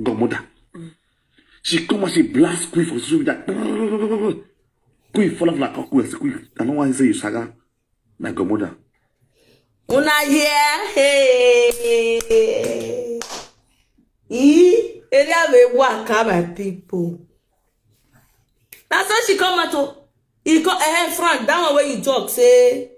Godmother. She come and she blast Queen for social media. Queen fall off like a Queen. I don't want to say you saga like Godmother. Una here, hey. Area we work my people. That's how she come out. He come Frank, that one where you talk, say,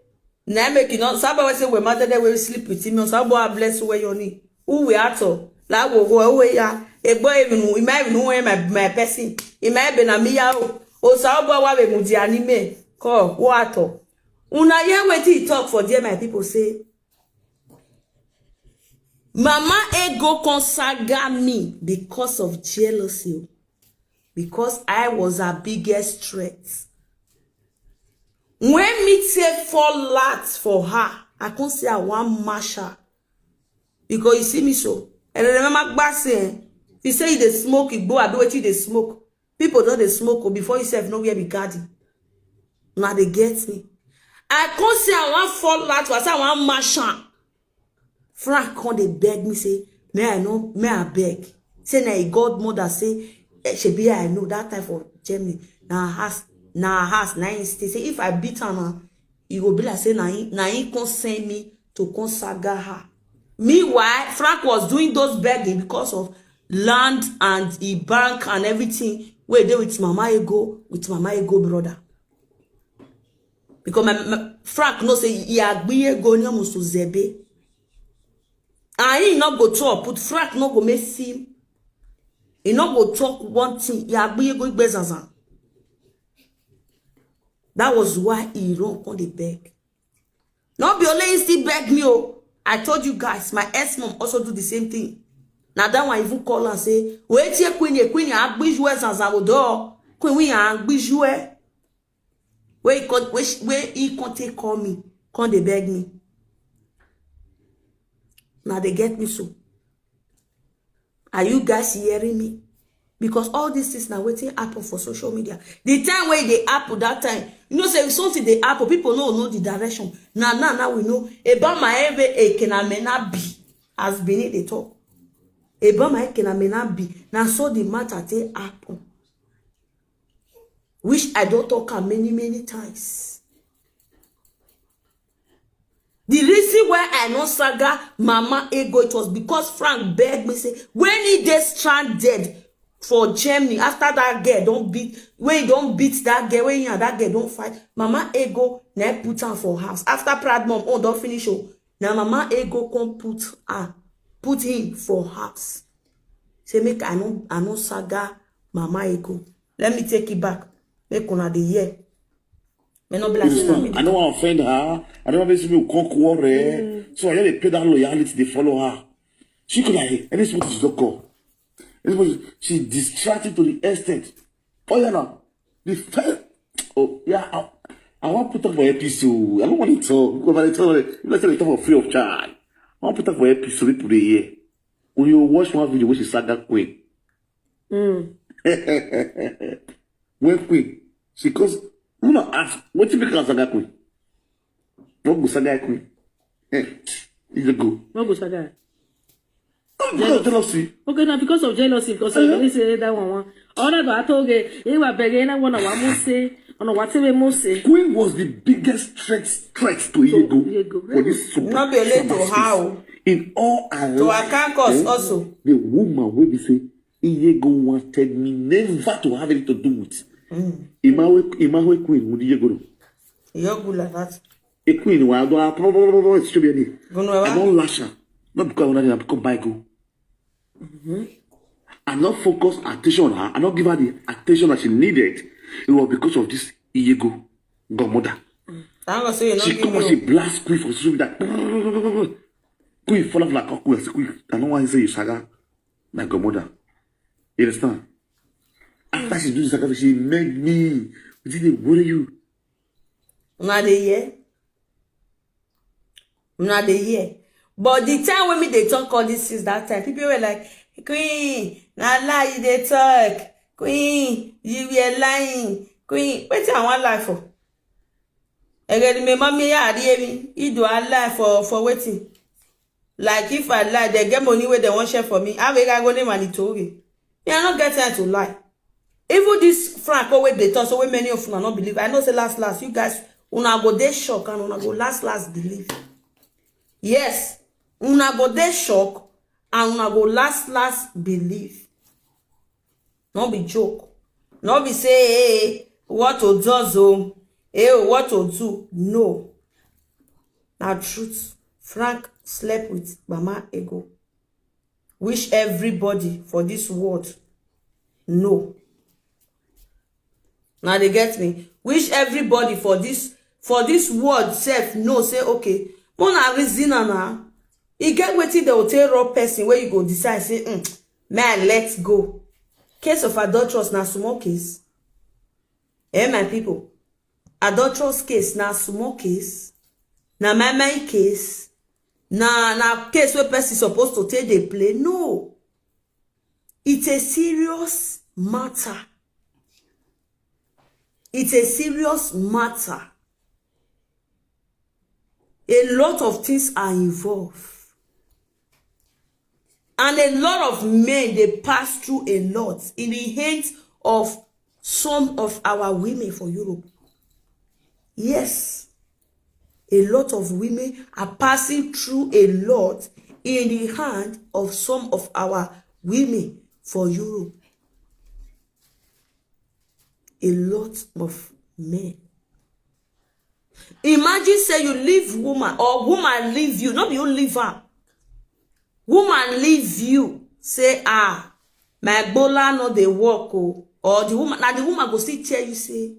na make you not somebody say we matter that we sleep with him, somebody bless where you need. Who we are to? La wo go away ya. A boy even we might know where my person. It might be na me ya o somebody wa we mudi anime. Call what? Una hear what he talk for there, my people say. Mama ego consaga me because of jealousy. Because I was her biggest threat. When me say fall lats for her, I can't say I want masher. Because you see me so. And I remember back saying, if you say you dey smoke, you go, I do what you dey smoke. People don't they smoke before you say nowhere be garden. Now they get me. I can't say I want fall lats, I say I want masher. Frank can't they beg me say, may I beg. Say na a godmother say, she be I know that time for Germany. Now has stay. Say if I beat her now, you go be like say na he can send me to consaga her. Meanwhile, Frank was doing those begging because of land and the bank and everything. Where they with Mama Ego brother. Because my Frank no say he agbiye go ni almost to zebe. And he not go talk, put Frank not go make him. He not go talk one thing. He agbiye go bezazan. That was why he wrong on the beg. Not be only still beg me. Oh, I told you guys, my ex-mom also do the same thing. Now that one even call and say, wait here, queen, agbijwe zanzawodo. Queen, we agbijwe. Where he can't take call me, can't they beg me? Now they get me so. Are you guys hearing me? Because all this is now waiting happen for social media. The time where they happen that time, you know, say something they happen, people know the direction. Now we know about my every can be as beneath the talk. About my can be now so the matter they happen. Which I don't talk many times. The reason why I know saga Mama Ego, it was because Frank begged me say when he dey stranded for Germany after that girl don't beat, when he don't beat that girl, when he and that girl don't fight, Mama Ego now put her for house. After Pride Mom, oh don't finish oh. Now Mama Ego come put him for house. Say make I know saga Mama Ego. Let me take it back. Make una the year. I don't want to offend her. I don't want to be quarrel. So I let pay that loyalty. They follow her. She could like any small is doctor. She distracted to the extent. Oh yeah, now the first. Oh yeah, I want to put up for episode. I don't want to talk because I tell you, let's say talk for free of charge. I want to put up for episode people the year. When you watch one video, which is Saga Queen. When Queen, she cause. You know, ask what you become Saga Queen. What go Saga Queen? Is it go? What go Saga? Because of jealousy. Okay, now because of jealousy, because I say that one. All that I told you, you were begging one of what must say, on whatever must say. Queen was the biggest threat to Ego for this super. Not be able to how. In all our to I can't cause also. The woman will be say, Ego wanted me never to have anything to do with. Imawe Queen, would you go? You're good like that. A queen, I don't lash her. Not because I become Bible. I not focus attention on her. I not give her the attention that she needed. It was because of this ego godmother. She come and she blast Queen for social media. Queen fall off like a Queen. I don't want to say you saga my godmother. You understand? After she do the sacrifice, she made me. What are you? Not the year. Not the year. But the time when they talk all this is that time, people were like, Queen, not lie, they talk. Queen, you were lying. Queen, wait I want lie for. Again, my mommy, you do I lie for waiting. Like if I lie, they get money where they want share for me. I will go name and it over. They are not getting to lie. Even this Frank always they talk, so when many of you not believe. I know say last, you guys, una go they shock and una go last believe. Yes, una go dey shock and una go last believe. No be joke. No be say, hey, what to do, hey, what to do. No. Now truth. Frank slept with Mama Ego. Wish everybody for this world. No. Now they get me. Wish everybody for this world self no say okay. Mona reason na. You get wetin they will tell raw person where you go decide say man let's go. Case of adulterous na small case. My people. Adulterous case na small case. Na my case. Na case where person supposed to take the play. No. It's a serious matter. It's a serious matter. A lot of things are involved. And a lot of men, they pass through a lot in the hands of some of our women for Europe. Yes. A lot of women are passing through a lot in the hand of some of our women for Europe. A lot of men. Imagine say you leave woman or woman leave you. Not you leave her. Woman leave you. Say, my bola no dey work. Oh. Or the woman, now the woman go still tell you, say,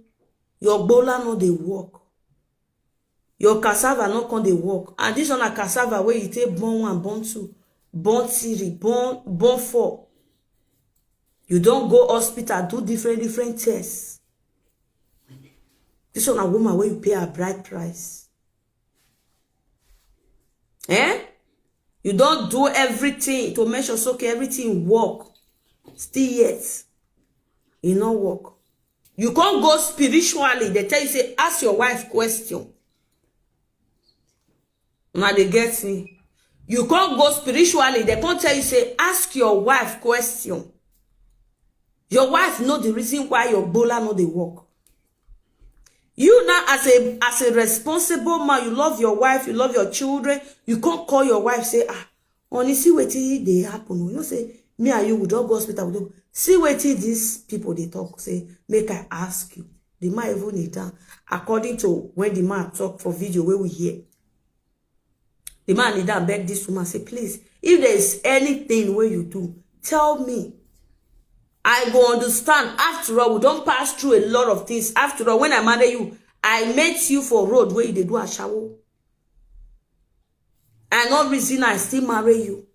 your bola no dey work. Your cassava no con dey work. And this one a cassava where you take born 1, born 2, born 3, born 4. You don't go hospital, do different tests. This one a woman where you pay a bright price. You don't do everything to make sure so okay, everything work. Still yet, it not work. You can't go spiritually. They tell you, say, ask your wife question. Now they get me. You can't go spiritually. They can't tell you, say, ask your wife question. Your wife know the reason why your bola know they work. You now, as a responsible man, you love your wife, you love your children. You can't call your wife, say, only see what they happen. You know, say, me and you, we don't go hospital. We don't. See what these people, they talk. Say, make I ask you. The man even need down. According to when the man talk for video, where we hear. The man need down, beg this woman, say, please, if there is anything where you do, tell me. I go understand. After all, we don't pass through a lot of things. After all, when I marry you, I met you for road where they do a shower. And no reason I still marry you.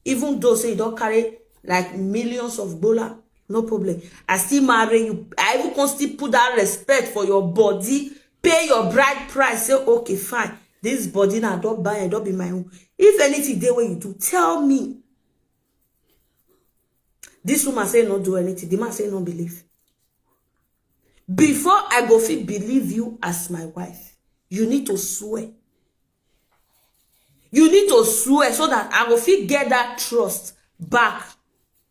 Even though say you don't carry like millions of dollars, no problem. I still marry you. I even can still put that respect for your body, pay your bride price. Say, okay, fine. This body now don't buy and don't be my own. If anything there where you do, tell me. This woman say not do anything. The man say not believe. Before I go fit believe you as my wife, you need to swear. You need to swear so that I will fit get that trust back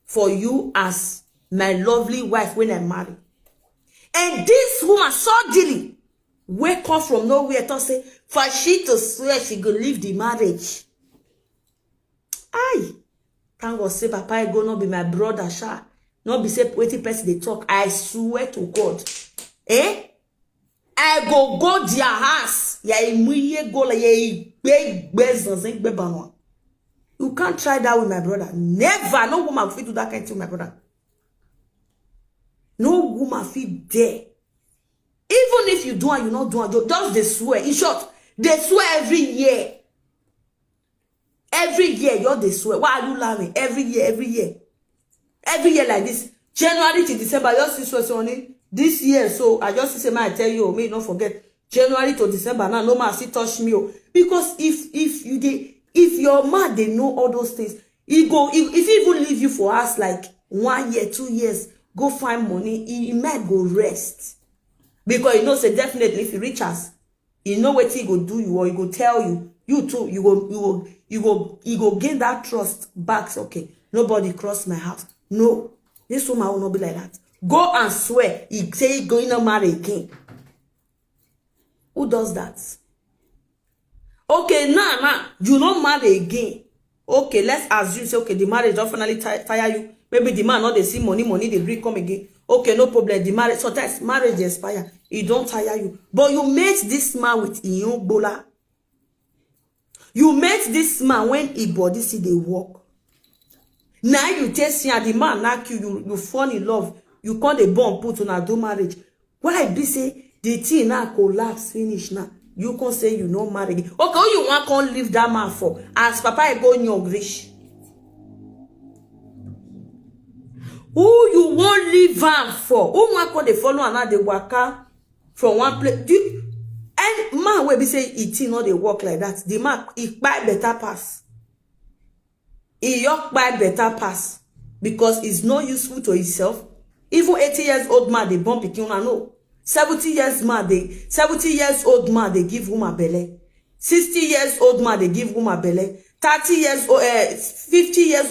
for you as my lovely wife when I marry. And this woman suddenly wake up from nowhere to say, for she to swear she go leave the marriage. Aye. Thank God say Papa I go not be my brother, sha. Not be say waiting person they talk. I swear to God. I go their house. Ya imuye go la ya big bezos bebano. You can't try that with my brother. Never. No woman fit do that kind of thing with my brother. No woman fit dare. Even if you do and you not do it, just they swear. In short, they swear every year. Every year, you're they swear. Why are you laughing? Every year. Every year like this. January to December, just see swear only. This year, so I just say, man, I tell you, may not forget. January to December, now no man still touch me. Because if your man, they know all those things, if he even leave you for us like 1 year, 2 years, go find money, he might go rest. Because you know, say definitely if he reach us, you know what he go do you or he go tell you, you too, you go gain that trust back. So, okay, nobody cross my house. No, this woman will not be like that. Go and swear. He say he going to marry again. Who does that? Okay, now, You not marry again. Okay, let's assume, say, okay, the marriage don't finally tire you. Maybe the man not they see money, they bring come again. Okay, no problem. The marriage, sometimes marriage expire. It don't tire you. But you met this man with Iyon Bola. You met this man when he body see they work. Now you test him, the man knock you fall in love. You call the bond put on a do marriage. Why be say the thing now collapse finish now? You can say you no marry. Okay, who you want to leave that man for? As Papa go in your rich. Who you won't leave him for? Who want to follow another waka from one place? And man will be say it not they work like that. The man he buy better pass. He yok buy better pass because it's not useful to himself. Even 80 years old man they bump it, you know. 70 years old man they give woman belly. 60 years old man they give woman belly. 50 years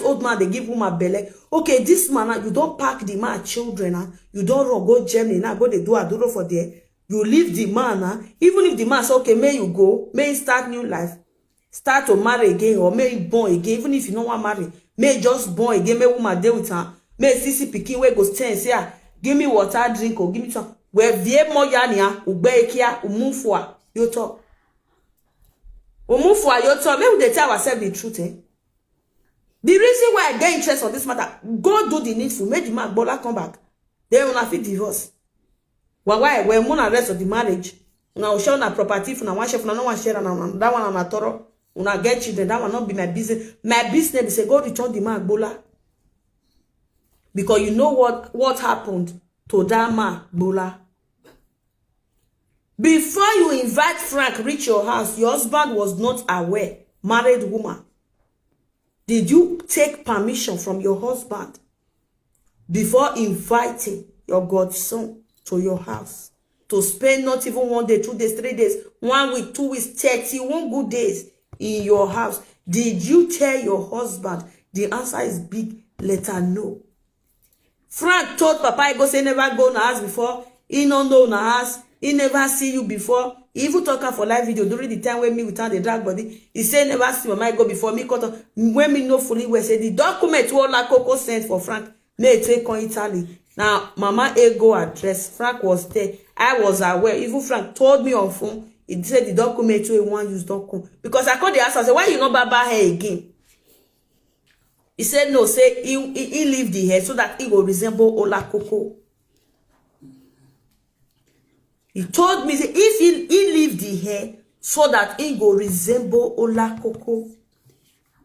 old man they give woman belly. Okay, this man you don't pack the man children, you don't run go Germany now go they do adoro for there. You leave the man, even if the man say okay, may you go, may you start new life, start to marry again, or may you born again, even if you don't want to marry, may you just born again, may woman deal with her, may sissy pikin wey go stand say, give me water drink or give me some. Where vie mo yania ubekia umufwa yoto. Umufwa yoto. Maybe they tell ourselves the truth, eh? The reason why I get interest on this matter, go do the needful, make the man Bola come back. Then when I fit divorce. Why when one rest of the marriage, una share na property for na one share for na no one share and that one na toro. Una get children, that one not be my business. My business is say go return the man Bola. Because you know what happened to that man Bola. Before you invite Frank reach your house, your husband was not aware. Married woman. Did you take permission from your husband before inviting your godson to your house? To spend not even 1 day, 2 days, 3 days, 1 week, 2 weeks, 31 good days in your house. Did you tell your husband? The answer is big letter no. Frank told Papa, I go say never go na house before. He no know na house. He never see you before. He even talk for live video during the time when me without the drag body. He say never see Mama go before me cut off. When me know fully well say the document what La Coco sent for Frank may take on Italy. Now Mama Ego address. Frank was there. I was aware. Even Frank told me on phone. He said the document we want use don't come. Because I called the answer. I said, why you not barber hair again? He said no, say he leave the hair so that he will resemble Ola Coco. He told me, say, if he leave the hair so that he go resemble Ola Coco.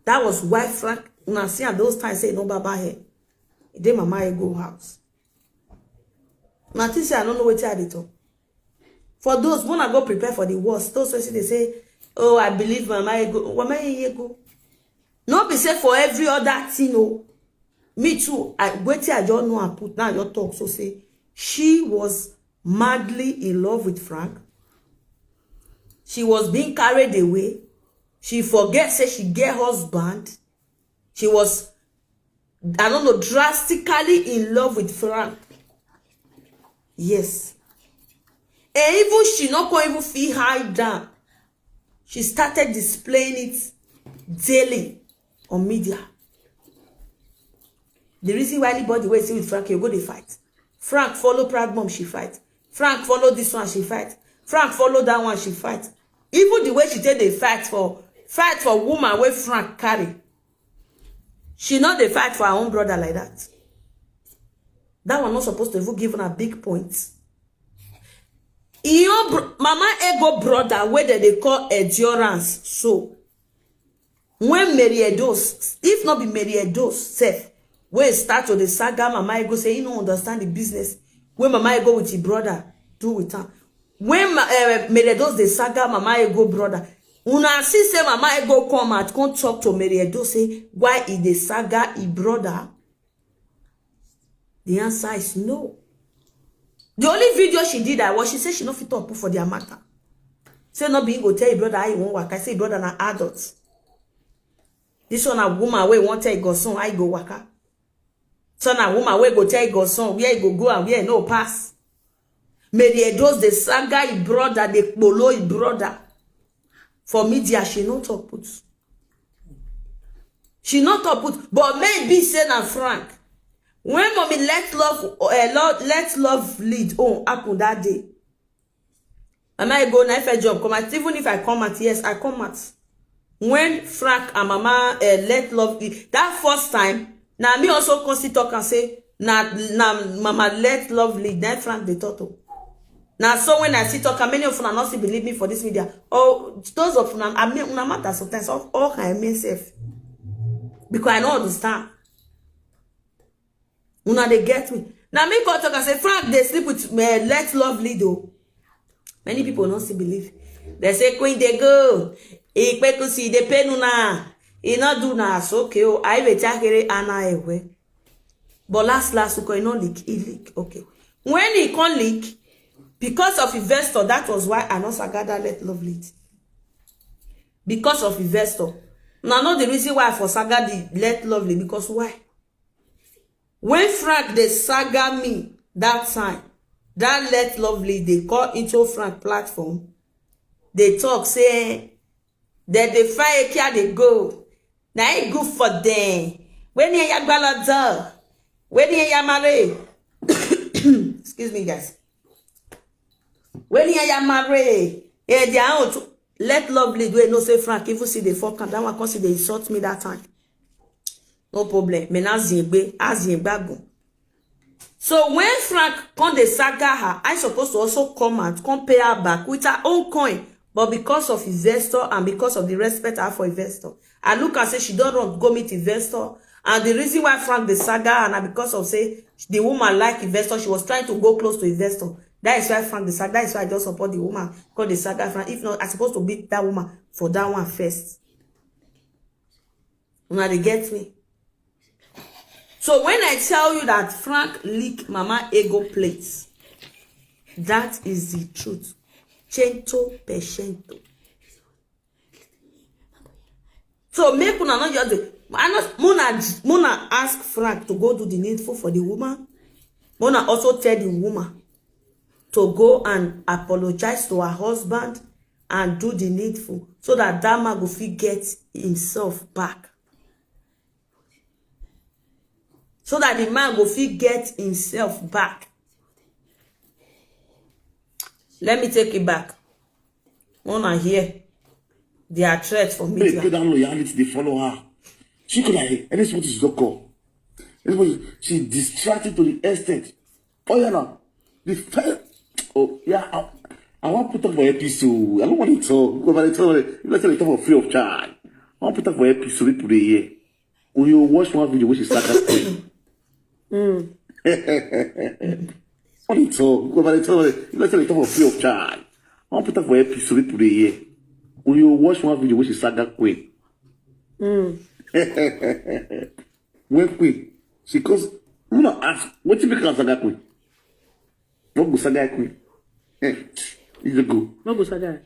That was why Frank, when I see at those times, say no baba hair. Then Mama go house. Now, say I don't know what I did. For those, when I go prepare for the worst, those person they say, oh, I believe Mama go. Not be said for every other thing, no. Me too. I don't know and put now your talk. So say, she was madly in love with Frank. She was being carried away. She forget say she get husband. She was, I don't know, drastically in love with Frank. Yes. And even she not going even feel high down. She started displaying it daily on media. The reason why anybody will see with Frank, you go they fight. Frank follow Proud Mom, she fight. Frank follow this one, she fight. Frank follow that one, she fight. Even the way she take the fight for woman where Frank carry. She not the fight for her own brother like that. That one not supposed to even give her big points. Your Mama Ego brother, where they call endurance. So when Mary Edos, if not be Mary Edos, self, when start to the saga, Mama Ego say you don't understand the business. When Mama Ego with your brother, do with her. When Mary Edos the saga, Mama Ego brother. Una see say Mama Ego come out, come talk to Mary Edo, say why is the saga his brother? The answer is no. The only video she did that was she said she no fit up for their matter. Say no be go tell your brother how you won't work. I say brother na adults. This one a woman where want tell go son I go waka. So na woman where go tell go son where you go and where no pass. Mary Edo's the saga his brother, the polo his brother. For media, she no talk put. She not to put, but maybe say na Frank. When mommy let love lead on happen that day. Am I go na if job come out? Even if I come out, yes, I come out. When Frank and Mama let love lead, that first time, now me also consider talk and say, na Mama let love lead. Then Frank the turtle. Now so when I see talk, many of you not still believe me for this media. Oh, those of you, I mean, una matter sometimes. All can I mean self because I don't understand. Una they get me. Now me go talk and say Frank they sleep with me. Let love lead though. Many people don't still believe. They say Queen they go. He to see the penuna. He not do na so okay. Oh, I be takere ana ewe. But last uko he no leak. He leak. Okay. When he can't leak, because of investor, that was why Anosa Gada let love lead. Because of investor. Now not the reason why for Saga let love lead. Because why? When Frank they saga me that time, that let lovely they call into Frank platform. They talk say that the fire care they go. Now it good for them. When you yagbala when you yamare. Excuse me, guys. When you yamare, they are to let lovely do no say Frank. If you see the fuck that one consider insult me that time. No problem. So when Frank come the saga her, I supposed to also come and come pay her back with her own coin. But because of investor and because of the respect I have for investor, I look and say she don't want to go meet investor. And the reason why Frank the saga and because of say the woman like investor, she was trying to go close to investor. That is why Frank the saga. That is why I just support the woman called the saga Frank. If not, I supposed to beat that woman for that one first. Now they get me. So when I tell you that Frank leak Mama ego plates, that is the truth. 100%. So make una not just Mona ask Frank to go do the needful for the woman. Mona also tell the woman to go and apologize to her husband and do the needful so that man will get himself back. So that the man will get himself back. Let me take it back. Wanna hear their threats for me. Pay down loyalty, they follow her. She could have any sport is not call. She distracted to the extent. Oh yeah, now the first. Oh yeah, I want to put up for episode. I don't want to talk. Let's tell you talk for free of charge. I want to put up for episode today. When you watch one video, which is sarcastic. What do you talk? Let's tell you talk for free of charge. I want to put up for episode today. When you watch one video, which is saga queen. When queen, she goes, I'm not ask, what you become saga queen? What go saga queen? Is it good? What go saga?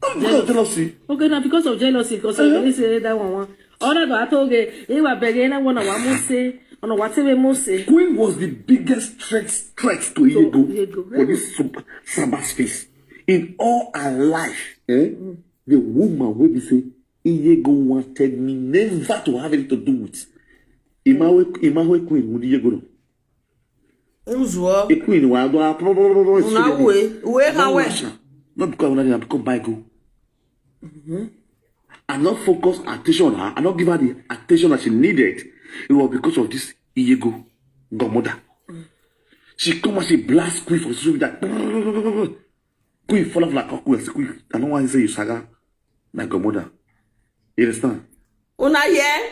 Because of jealousy. Okay, now because of jealousy, because I say that one. All that I told you, they were begging one of what say, on whatever most say. Queen was the biggest threat to Iyego for this Sabbath space. In all her life, the woman will be say, Iyego wanted me never to have anything to do with. Imawe Queen, would Iyego know? A queen, not because I become Bible. I not focus attention on her. I not give her the attention that she needed. It was because of this Iyego godmother. She come and she blast Queen for social media. Queen fall off like a queen. I don't want to say you saga like godmother. You understand? Una yeah?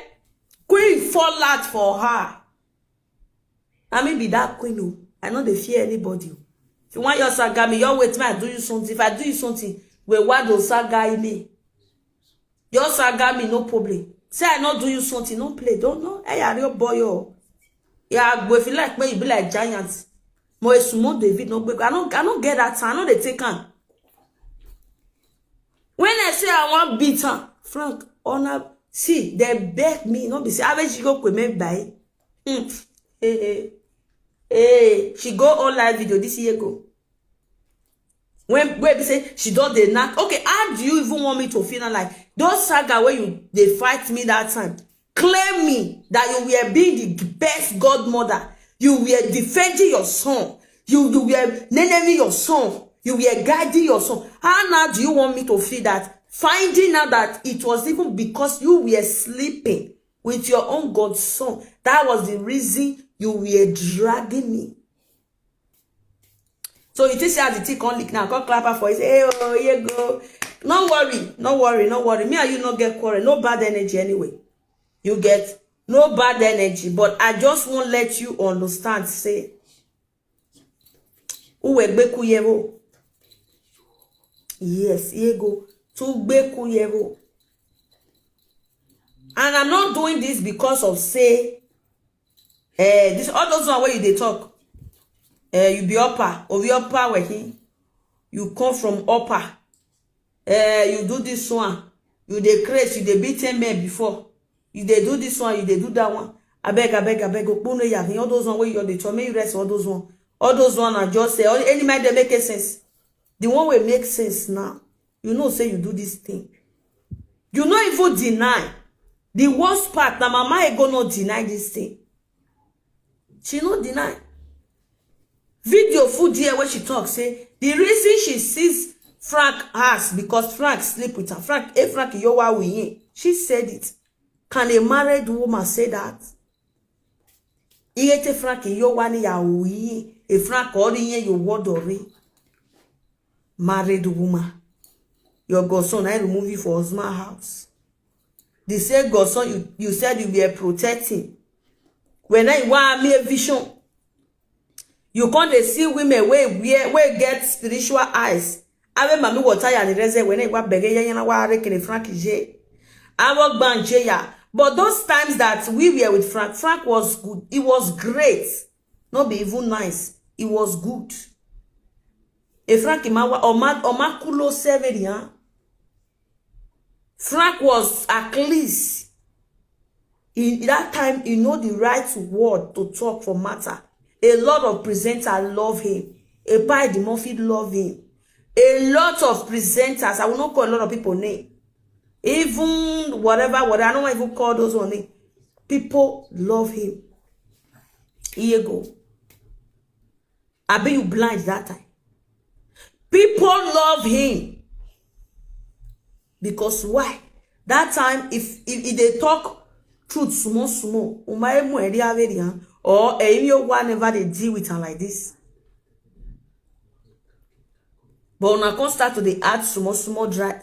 Queen fall out for her. I mean be that queen. No. I know they fear anybody. If you want your saga me, your wait me, I do you something. If I do you something, we what do saga me? Your saga me, no problem. Say I not do you something, no play. Don't know. Hey, are your boy? Oh. Yeah, but if you like me, you be like giants. More sumo David, no I don't get that time. I know they take on. When I say I want beat her, Frank, honor, see, they beg me, not be say, I bet you go with me by. Hey, she go on live video this year go. When we say she does the knack. Okay, how do you even want me to feel like Those saga where they fight me that time, claim me that you were being the best godmother. You were defending your son. You were naming your son. You were guiding your son. How now do you want me to feel that? Finding out that it was even because you were sleeping with your own godson. That was the reason you were dragging me. So you think how the thing can't leak now. Come clap her for it. Hey, oh, here you go. No worry, no worry, no worry. Me and you not get quarrel. No bad energy anyway. You get no bad energy. But I just won't let you understand. Say, yes, here go. And I'm not doing this because of say, this all those one where you they talk. You be upper, or be upper working. You come from upper. You do this one. You dey crazy, you dey beat 10 men before. You dey do this one, you dey do that one. I beg. Okpuno yakin. All those one where you dey talk, make you rest all those one. All those one are just say, any man they make sense. The one will make sense now. You know, say you do this thing. You not even deny. The worst part, now mama ain't gonna deny this thing. She not deny. Video food here where she talk, say, the reason she sees Frank has because Frank sleep with her. Frank, you are we. She said it. Can a married woman say that? Iyete Frank, you wani ya we. A Frank, all you word or married woman. Your godson, I remove you for husband house. The same godson you said you were protecting. When I want me a vision, you can't see women where get spiritual eyes. I mami water ya ni reze when I wa bege ya na wa rekele Frank je. I walk banje ya. But those times that we were with Frank, Frank was good. It was great. Not be even nice. It was good. E Frank imawa omakulo severi. Frank was at least in that time, you know the right word to talk for matter. A lot of presenters love him. A by the Murphy love him. A lot of presenters, I will not call a lot of people name. Even whatever, I don't even call those one name. People love him. Here you go. I bet you blind that time. People love him. Because why? That time, if they talk truth small, or never they deal with her like this. But when I can't start to the add small dry.